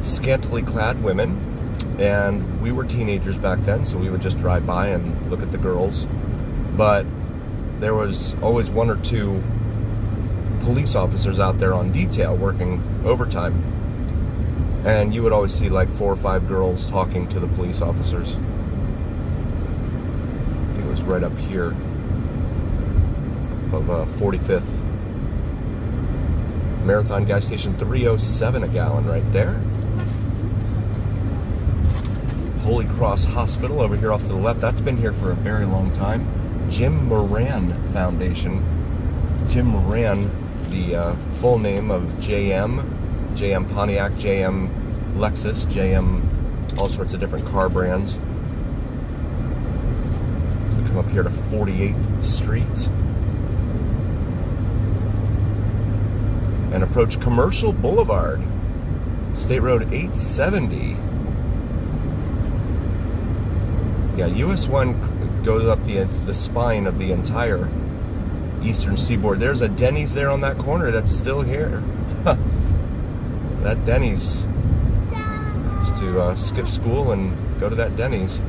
scantily clad women, and we were teenagers back then, so we would just drive by and look at the girls. But there was always one or two police officers out there on detail working overtime. And you would always see like 4 or 5 girls talking to the police officers. I think it was right up here of 45th. Marathon gas station, 307 a gallon right there. Holy Cross Hospital over here off to the left. That's been here for a very long time. Jim Moran Foundation. Jim Moran, the full name of JM Pontiac, JM Lexus, JM, all sorts of different car brands. So we come up here to 48th Street. And approach Commercial Boulevard, State Road 870. Yeah, US 1 goes up the spine of the entire eastern seaboard. There's a Denny's there on that corner that's still here. That Denny's. Used to skip school and go to that Denny's.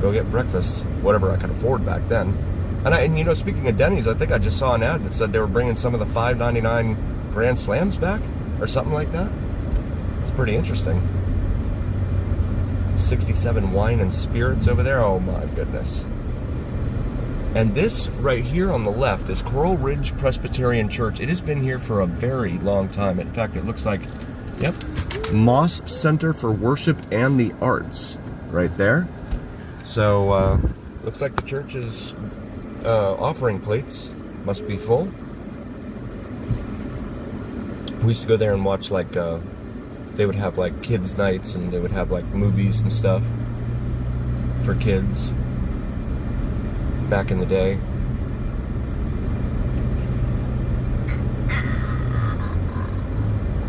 Go get breakfast, whatever I could afford back then. And you know, speaking of Denny's, I think I just saw an ad that said they were bringing some of the $5.99 Grand Slams back, or something like that. It's pretty interesting. 67 Wine and Spirits over there. Oh my goodness. And this right here on the left is Coral Ridge Presbyterian Church. It has been here for a very long time. In fact, it looks like, yep, Moss Center for Worship and the Arts right there. So, looks like the church's offering plates must be full. We used to go there and watch, like, they would have like kids nights, and they would have like movies and stuff for kids back in the day.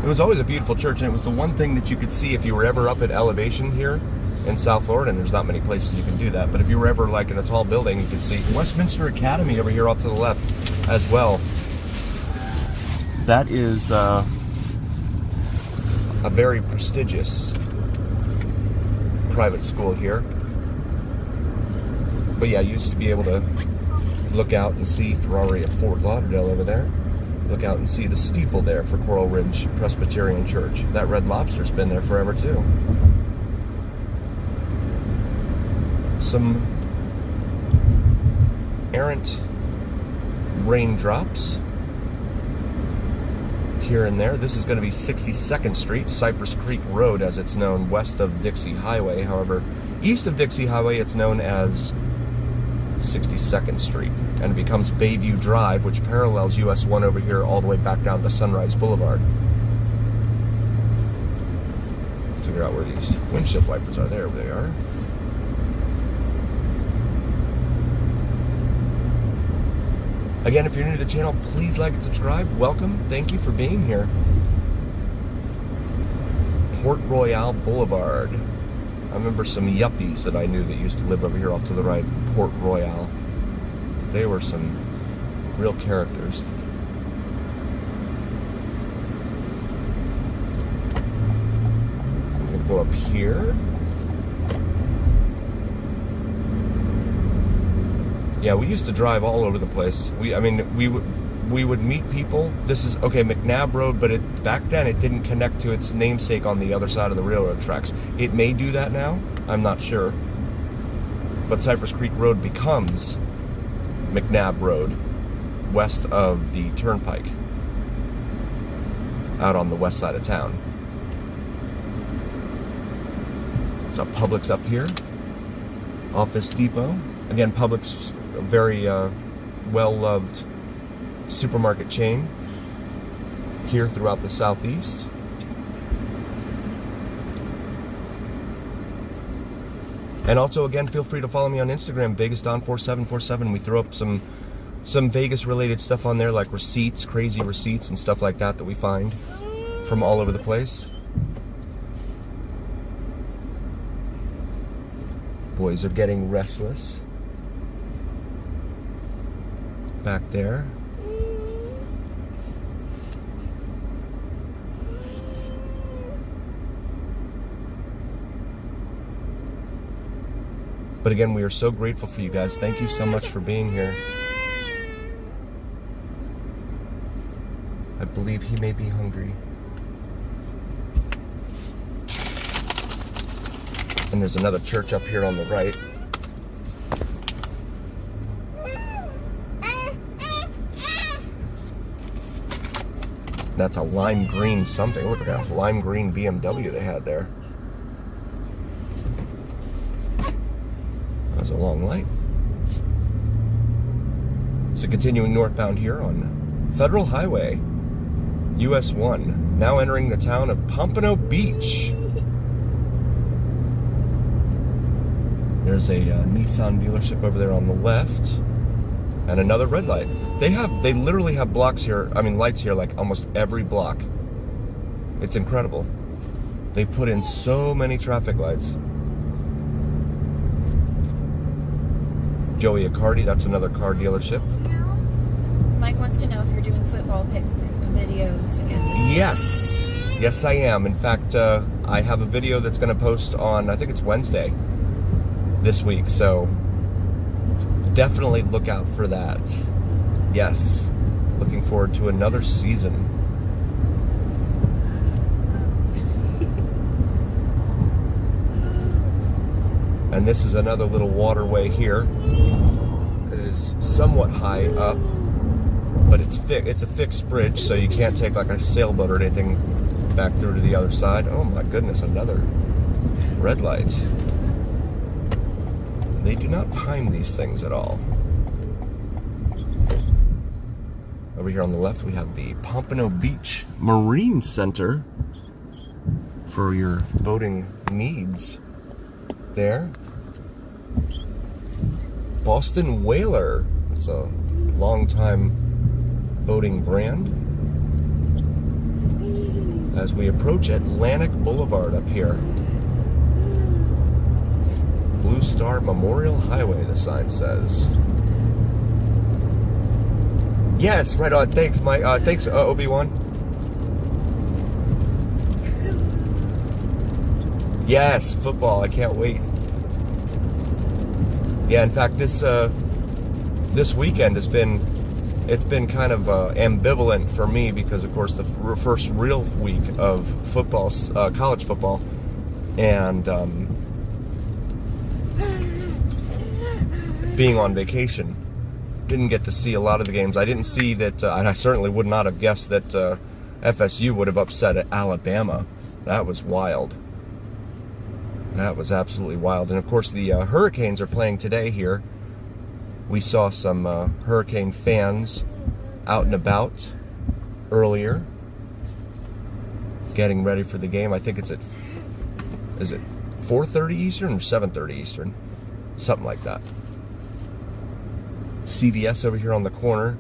It was always a beautiful church, and it was the one thing that you could see if you were ever up at elevation here in South Florida, and there's not many places you can do that, but if you were ever like in a tall building, you could see Westminster Academy over here off to the left as well. That is a very prestigious private school here. But yeah, you used to be able to look out and see Ferrari at Fort Lauderdale over there. Look out and see the steeple there for Coral Ridge Presbyterian Church. That Red Lobster's been there forever too. Some errant raindrops here and there. This is going to be 62nd Street, Cypress Creek Road as it's known, west of Dixie Highway. However, east of Dixie Highway it's known as 62nd Street, and it becomes Bayview Drive, which parallels US 1 over here all the way back down to Sunrise Boulevard. Figure out where these windshield wipers are. There they are. Again, if you're new to the channel, please like and subscribe. Welcome. Thank you for being here. Port Royale Boulevard. I remember some yuppies that I knew that used to live over here off to the right, Port Royale. They were some real characters. I'm going to go up here. Yeah, we used to drive all over the place. We would meet people. This is, okay, McNabb Road, but back then it didn't connect to its namesake on the other side of the railroad tracks. It may do that now. I'm not sure. But Cypress Creek Road becomes McNabb Road, west of the Turnpike, out on the west side of town. So Publix up here. Office Depot. Again, Publix, a very well-loved supermarket chain here throughout the Southeast. And also, again, feel free to follow me on Instagram, VegasDon4747. We throw up some Vegas-related stuff on there, like receipts, crazy receipts, and stuff like that we find from all over the place. Boys are getting restless back there. But again, we are so grateful for you guys. Thank you so much for being here. I believe he may be hungry. And there's another church up here on the right. That's a lime green something. Look at that lime green BMW they had there. That was a long light. So continuing northbound here on Federal Highway, US 1, now entering the town of Pompano Beach. There's a Nissan dealership over there on the left, and another red light. They literally have blocks here, lights here like almost every block. It's incredible. They put in so many traffic lights. Joey Accardi, that's another car dealership. Mike wants to know if you're doing football videos again this week. Yes, I am. In fact, I have a video that's going to post on, I think it's Wednesday this week, so definitely look out for that. Yes, looking forward to another season. And this is another little waterway here. It is somewhat high up, but it's a fixed bridge, so you can't take like a sailboat or anything back through to the other side. Oh my goodness, another red light. They do not time these things at all. Over here on the left, we have the Pompano Beach Marine Center for your boating needs there. Boston Whaler. It's a long-time boating brand. As we approach Atlantic Boulevard up here. Blue Star Memorial Highway, the sign says. Yes, right on. Thanks, Mike. Thanks, Obi-Wan. Yes, football. I can't wait. Yeah, in fact, this weekend it's been kind of ambivalent for me because, of course, the first real week of football, college football, and being on vacation. Didn't get to see a lot of the games. I didn't see that, and I certainly would not have guessed that FSU would have upset Alabama. That was wild. That was absolutely wild. And of course, the Hurricanes are playing today here. We saw some Hurricane fans out and about earlier, getting ready for the game. I think it's is it 4:30 Eastern or 7:30 Eastern? Something like that. CVS over here on the corner.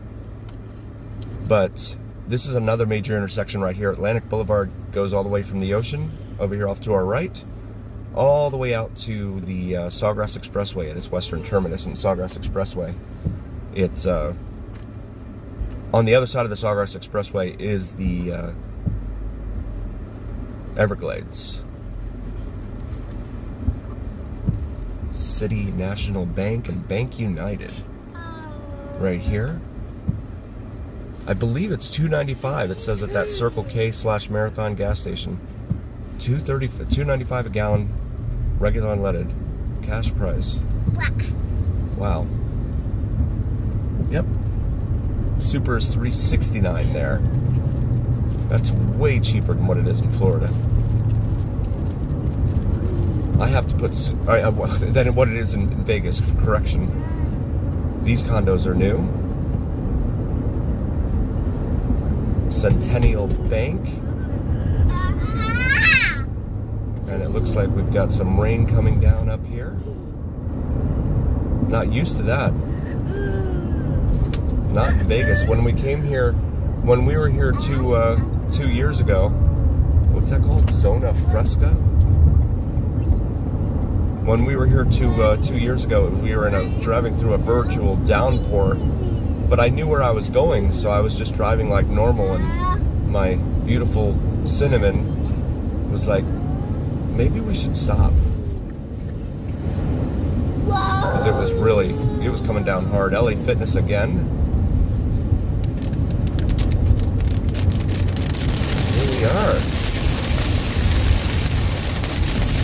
But this is another major intersection right here. Atlantic Boulevard goes all the way from the ocean over here off to our right, all the way out to the Sawgrass Expressway at its western terminus in Sawgrass Expressway. It's on the other side of the Sawgrass Expressway is the Everglades. City National Bank and Bank United. Right here. I believe it's $2.95. It says at that Circle K/Marathon gas station. $2.95 a gallon, regular unleaded, cash price. Wow. Yep. Super is $3.69 there. That's way cheaper than what it is in Florida. I have to put than what it is in Vegas. Correction. These condos are new. Centennial Bank. And it looks like we've got some rain coming down up here. Not used to that. Not in Vegas. When we came here, when we were here 2 years ago, what's that called? Zona Fresca? When we were here 2 years ago, we were driving through a virtual downpour, but I knew where I was going, so I was just driving like normal, and my beautiful Cinnamon was like, maybe we should stop. Because it was coming down hard. LA Fitness again. are.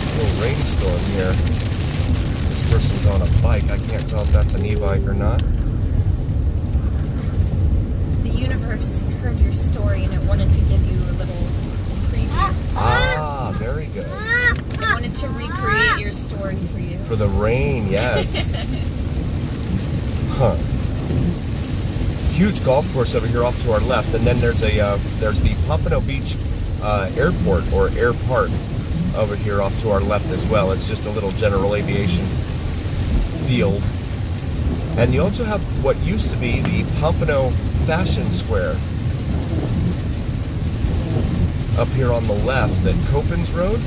A little rainstorm here. This person's on a bike. I can't tell if that's an e-bike or not. The universe heard your story and it wanted to give you a little preview. Ah, very good. It wanted to recreate your story for you. For the rain, yes. Huh. Huge golf course over here off to our left, and then there's the Pompano Beach Airport or Air Park over here off to our left as well. It's just a little general aviation field. And you also have what used to be the Pompano Fashion Square up here on the left at Copans Road,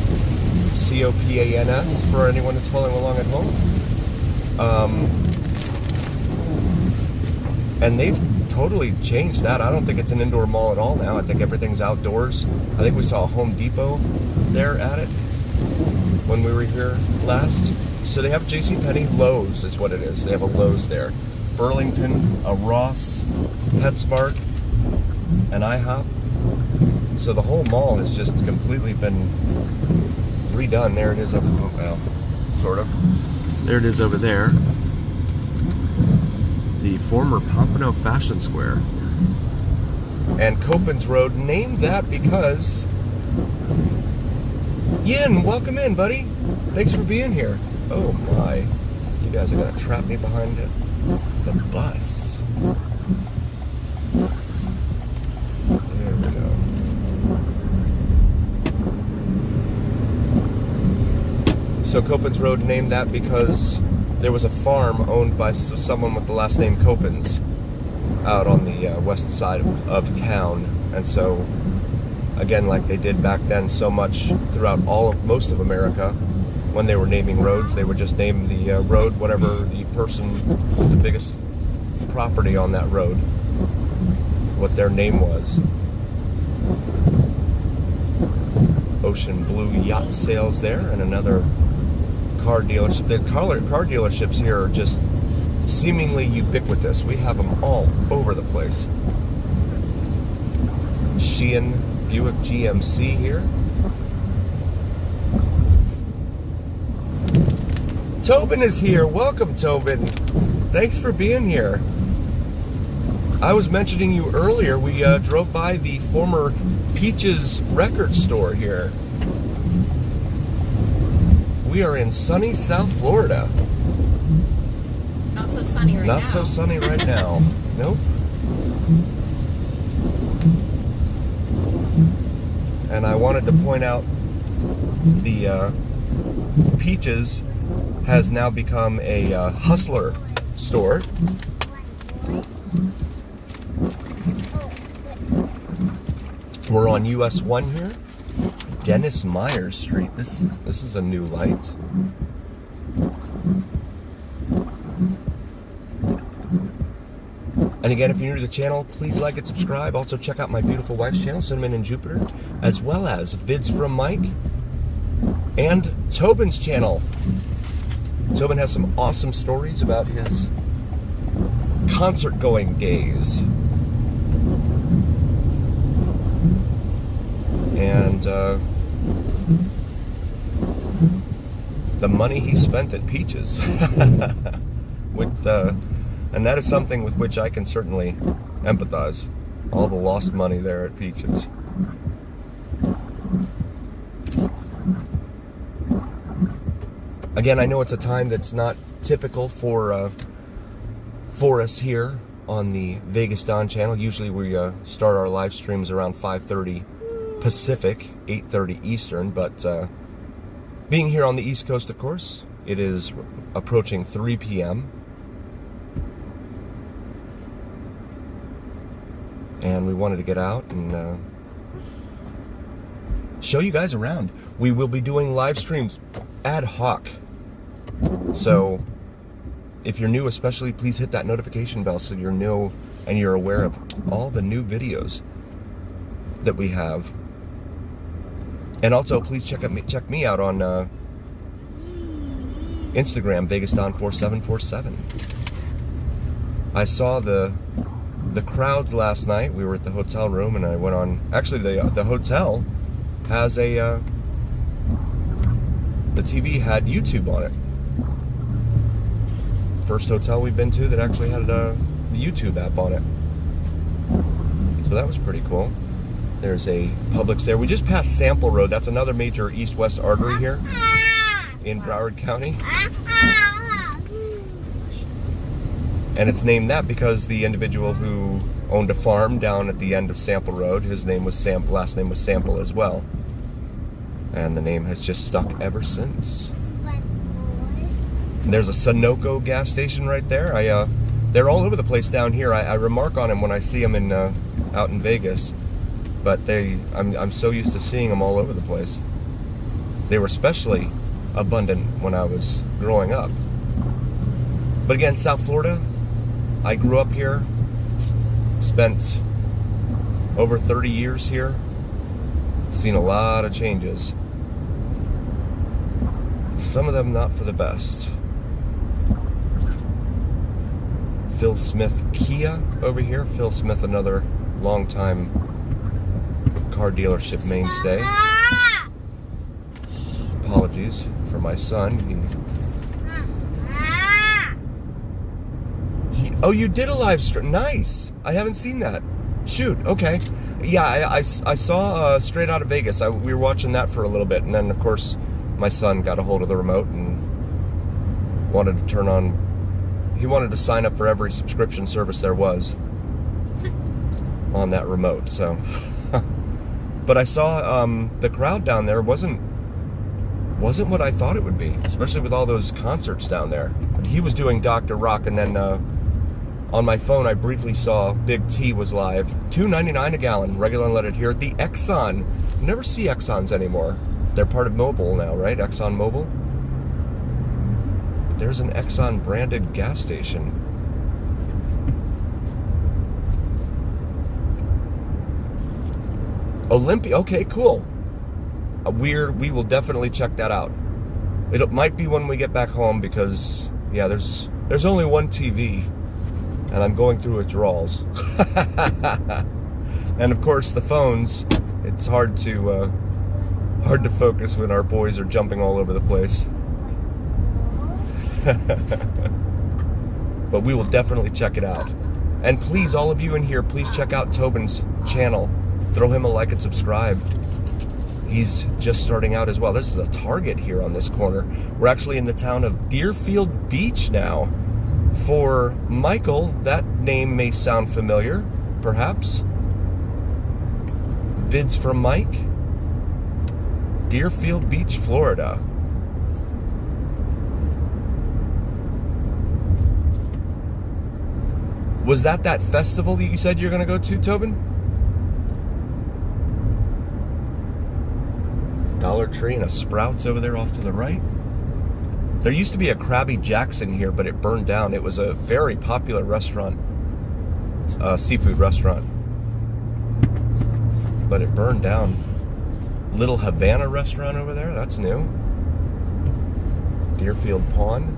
C-O-P-A-N-S, for anyone that's following along at home. And they've totally changed that. I don't think it's an indoor mall at all now. I think everything's outdoors. I think we saw a Home Depot there at it when we were here last. So they have JCPenney, Lowe's is what it is. They have a Lowe's there. Burlington, a Ross, PetSmart, an IHOP. So the whole mall has just completely been redone. There it is over, well, sort of. There it is over there. The former Pompano Fashion Square. And Copans Road, named that because... Yin, welcome in, buddy. Thanks for being here. Oh my. You guys are gonna trap me behind the bus. There we go. So Copans Road, named that because there was a farm owned by someone with the last name Copans out on the west side of town. And so, again, like they did back then so much throughout most of America, when they were naming roads, they would just name the road whatever the person with the biggest property on that road, what their name was. Ocean Blue Yacht Sales there, and another car dealership. The car dealerships here are just seemingly ubiquitous. We have them all over the place. Sheehan Buick GMC here. Tobin is here. Welcome, Tobin. Thanks for being here. I was mentioning you earlier. We drove by the former Peaches record store here. We are in sunny South Florida. Not so sunny right now. Not so sunny right now. Nope. And I wanted to point out the Peaches has now become a Hustler store. We're on US 1 here. Dennis Myers Street. This is a new light. And again, if you're new to the channel, please like and subscribe. Also check out my beautiful wife's channel, Cinnamon and Jupiter, as well as Vids from Mike and Tobin's channel. Tobin has some awesome stories about his concert-going days. And the money he spent at Peaches. And that is something with which I can certainly empathize. All the lost money there at Peaches. Again, I know it's a time that's not typical for us here on the VegasDon channel. Usually we start our live streams around 5:30 Pacific, 8:30 Eastern, but being here on the East Coast, of course, it is approaching 3 p.m. And we wanted to get out and show you guys around. We will be doing live streams ad hoc. So if you're new especially, please hit that notification bell so you're new and you're aware of all the new videos that we have. And also please check me out on Instagram, VegasDon4747. I saw the the crowds last night. We were at the hotel room, and I went on. Actually, the hotel has a. The TV had YouTube on it. First hotel we've been to that actually had the YouTube app on it. So that was pretty cool. There's a Publix there. We just passed Sample Road. That's another major east-west artery here in Broward County. And it's named that because the individual who owned a farm down at the end of Sample Road, his name was last name was Sample as well. And the name has just stuck ever since. There's a Sunoco gas station right there. They're all over the place down here. I remark on them when I see them out in Vegas, but I'm so used to seeing them all over the place. They were especially abundant when I was growing up. But again, South Florida, I grew up here, spent over 30 years here, seen a lot of changes. Some of them not for the best. Phil Smith Kia over here. Phil Smith, another longtime car dealership mainstay. Apologies for my son. Oh, you did a live stream. Nice. I haven't seen that. Shoot. Okay. Yeah, I saw Straight Out of Vegas. We were watching that for a little bit, and then of course my son got a hold of the remote and wanted to turn on. He wanted to sign up for every subscription service there was on that remote. So, but I saw the crowd down there wasn't what I thought it would be, especially with all those concerts down there. But he was doing Dr. Rock, and then on my phone I briefly saw Big T was live. $2.99 a gallon, regular unleaded here at the Exxon. You never see Exxons anymore. They're part of Mobil now, right? Exxon Mobil. There's an Exxon branded gas station. Olympia. Okay, cool. We will definitely check that out. It might be when we get back home because yeah, there's only one TV, and I'm going through withdrawals. And of course the phones. It's hard to focus when our boys are jumping all over the place. But we will definitely check it out. And please, all of you in here, please check out Tobin's channel. Throw him a like and subscribe. He's just starting out as well. This is a Target here on this corner. We're actually in the town of Deerfield Beach now. For Michael, that name may sound familiar, perhaps. Vids from Mike. Deerfield Beach, Florida. Was that festival that you said you're going to go to, Tobin? Dollar Tree and a Sprouts over there off to the right. There used to be a Krabby Jackson here, but it burned down. It was a very popular restaurant, seafood restaurant. But it burned down. Little Havana restaurant over there, that's new. Deerfield Pond.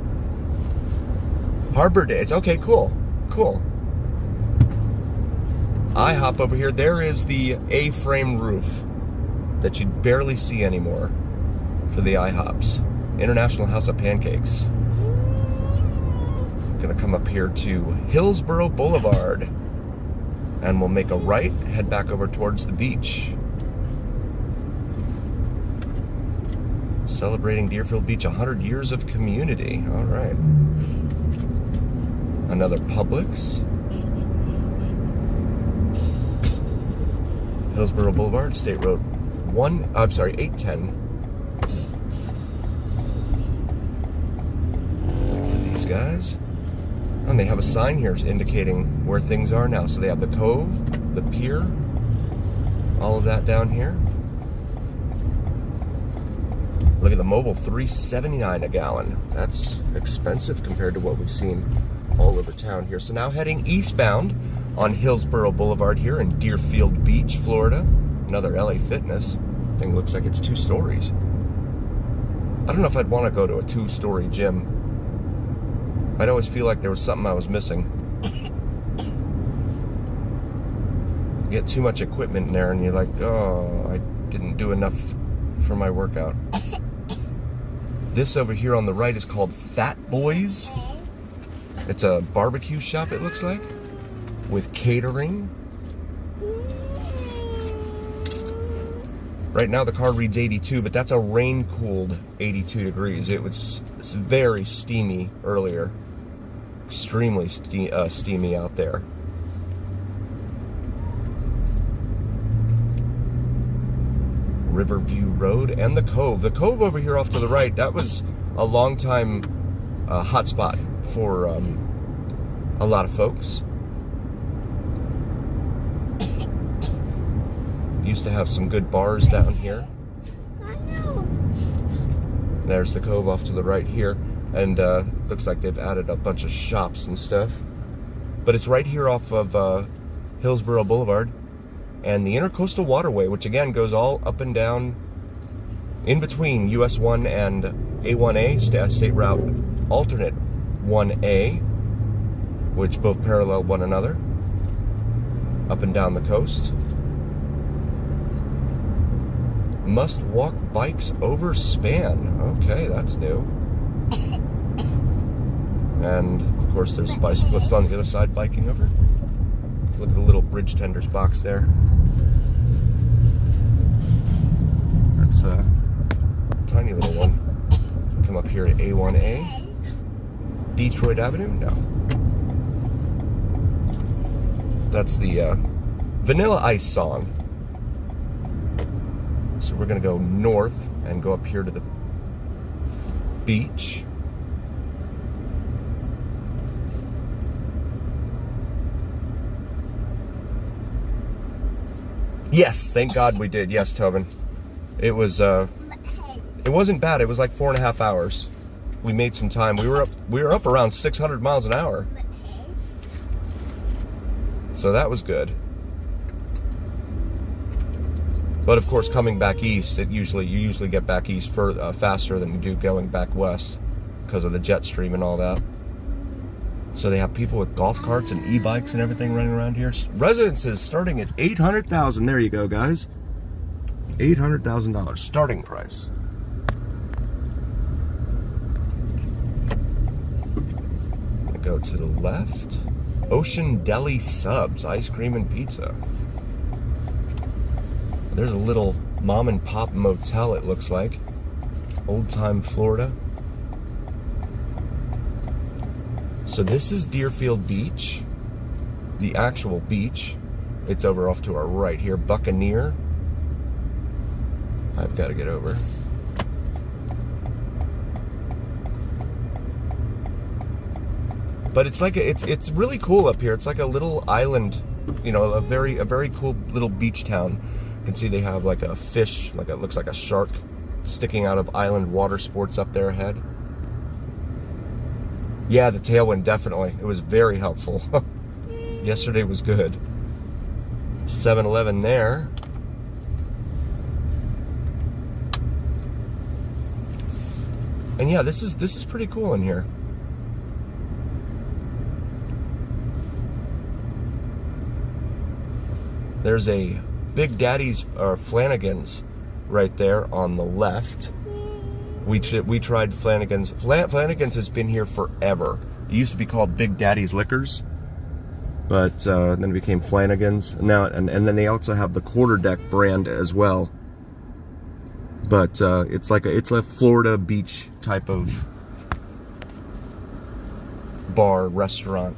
Harbor Days, okay, cool. Cool. IHOP over here, there is the A-frame roof that you'd barely see anymore for the IHOPs. International House of Pancakes. Gonna come up here to Hillsborough Boulevard, and we'll make a right, head back over towards the beach. Celebrating Deerfield Beach, 100 years of community. All right. Another Publix. Hillsborough Boulevard, State Road 810. For these guys. And they have a sign here indicating where things are now. So they have the Cove, the pier, all of that down here. Look at the Mobil, $3.79 a gallon. That's expensive compared to what we've seen all over town here. So now heading eastbound on Hillsborough Boulevard here in Deerfield Beach, Florida. Another LA Fitness. Thing looks like it's 2 stories. I don't know if I'd want to go to a 2-story gym. I'd always feel like there was something I was missing. get too much equipment in there and you're like, oh, I didn't do enough for my workout. This over here on the right is called Fat Boys. It's a barbecue shop, it looks like, with catering. Right now the car reads 82, but that's a rain-cooled 82 degrees. It was very steamy earlier. Extremely steamy out there. Riverview Road and the Cove. The Cove over here off to the right, that was a long time hotspot for a lot of folks. Used to have some good bars down here. There's the Cove off to the right here, and looks like they've added a bunch of shops and stuff. But it's right here off of Hillsborough Boulevard and the Intercoastal Waterway, which again goes all up and down in between US 1 and A1A, State Route Alternate 1A, which both parallel one another, up and down the coast. Must walk bikes over span. Okay, that's new. And of course there's bicyclists on the other side biking over. Look at the little bridge tenders box there. That's a tiny little one. Come up here to A1A. Detroit Avenue? No. That's the Vanilla Ice song. So we're going to go north and go up here to the beach. Yes, thank God we did. Yes, Tobin. It was it wasn't bad. It was like 4.5 hours. We made some time. We were up around 600 miles an hour. So that was good. But of course, coming back east, you usually get back east faster than you do going back west because of the jet stream and all that. So they have people with golf carts and e-bikes and everything running around here. Residences starting at $800,000. There you go, guys. $800,000 starting price. Gonna go to the left. Ocean Deli Subs, ice cream and pizza. There's a little mom and pop motel, it looks like. Old Time Florida. So this is Deerfield Beach, the actual beach. It's over off to our right here, Buccaneer. I've got to get over. But it's like it's really cool up here. It's like a little island, you know, a very cool little beach town. You can see they have like a fish, like it looks like a shark sticking out of Island Water Sports up there ahead. Yeah, the tailwind, definitely. It was very helpful. Yesterday was good. 7-Eleven there. And yeah, this is pretty cool in here. There's a Big Daddy's or Flanagan's right there on the left. We tried Flanagan's. Flanagan's has been here forever. It used to be called Big Daddy's Liquors, but then it became Flanagan's. Now and then they also have the Quarter Deck brand as well. But it's a Florida beach type of bar restaurant.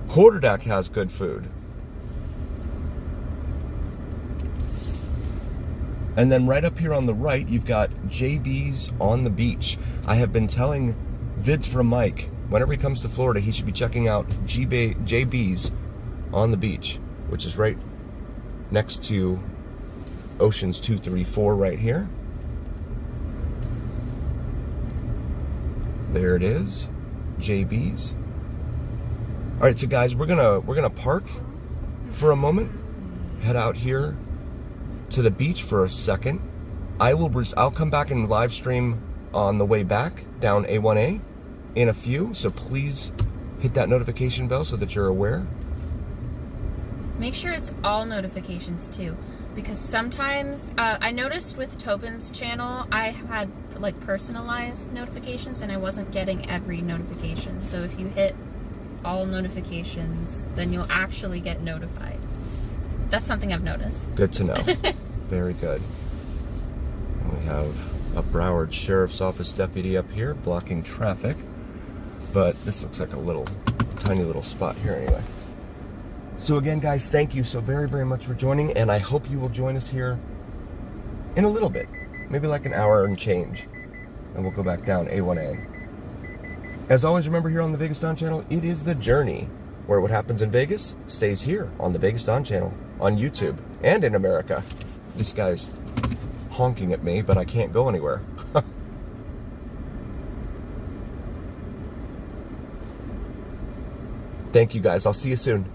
Quarter Deck has good food. And then right up here on the right, you've got JB's on the beach. I have been telling Vids from Mike, whenever he comes to Florida, he should be checking out JB's on the beach, which is right next to Oceans 2, 3, 4 right here. There it is, JB's. All right, so guys, we're gonna park for a moment, head out here to the beach for a second. I'll come back and live stream on the way back down A1A in a few, so please hit that notification bell so that you're aware. make sure it's all notifications too, because sometimes I noticed with Tobin's channel I had like personalized notifications and I wasn't getting every notification. So if you hit all notifications, then you'll actually get notified. That's something I've noticed. Good to know. Very good. And we have a Broward Sheriff's Office deputy up here blocking traffic, but this looks like a tiny little spot here anyway. So again, guys, thank you so very, very much for joining, and I hope you will join us here in a little bit, maybe like an hour and change, and we'll go back down A1A. As always, remember here on the VegasDon channel, it is the journey, where what happens in Vegas stays here on the VegasDon channel, on YouTube, and in America. This guy's honking at me, but I can't go anywhere. Thank you, guys. I'll see you soon.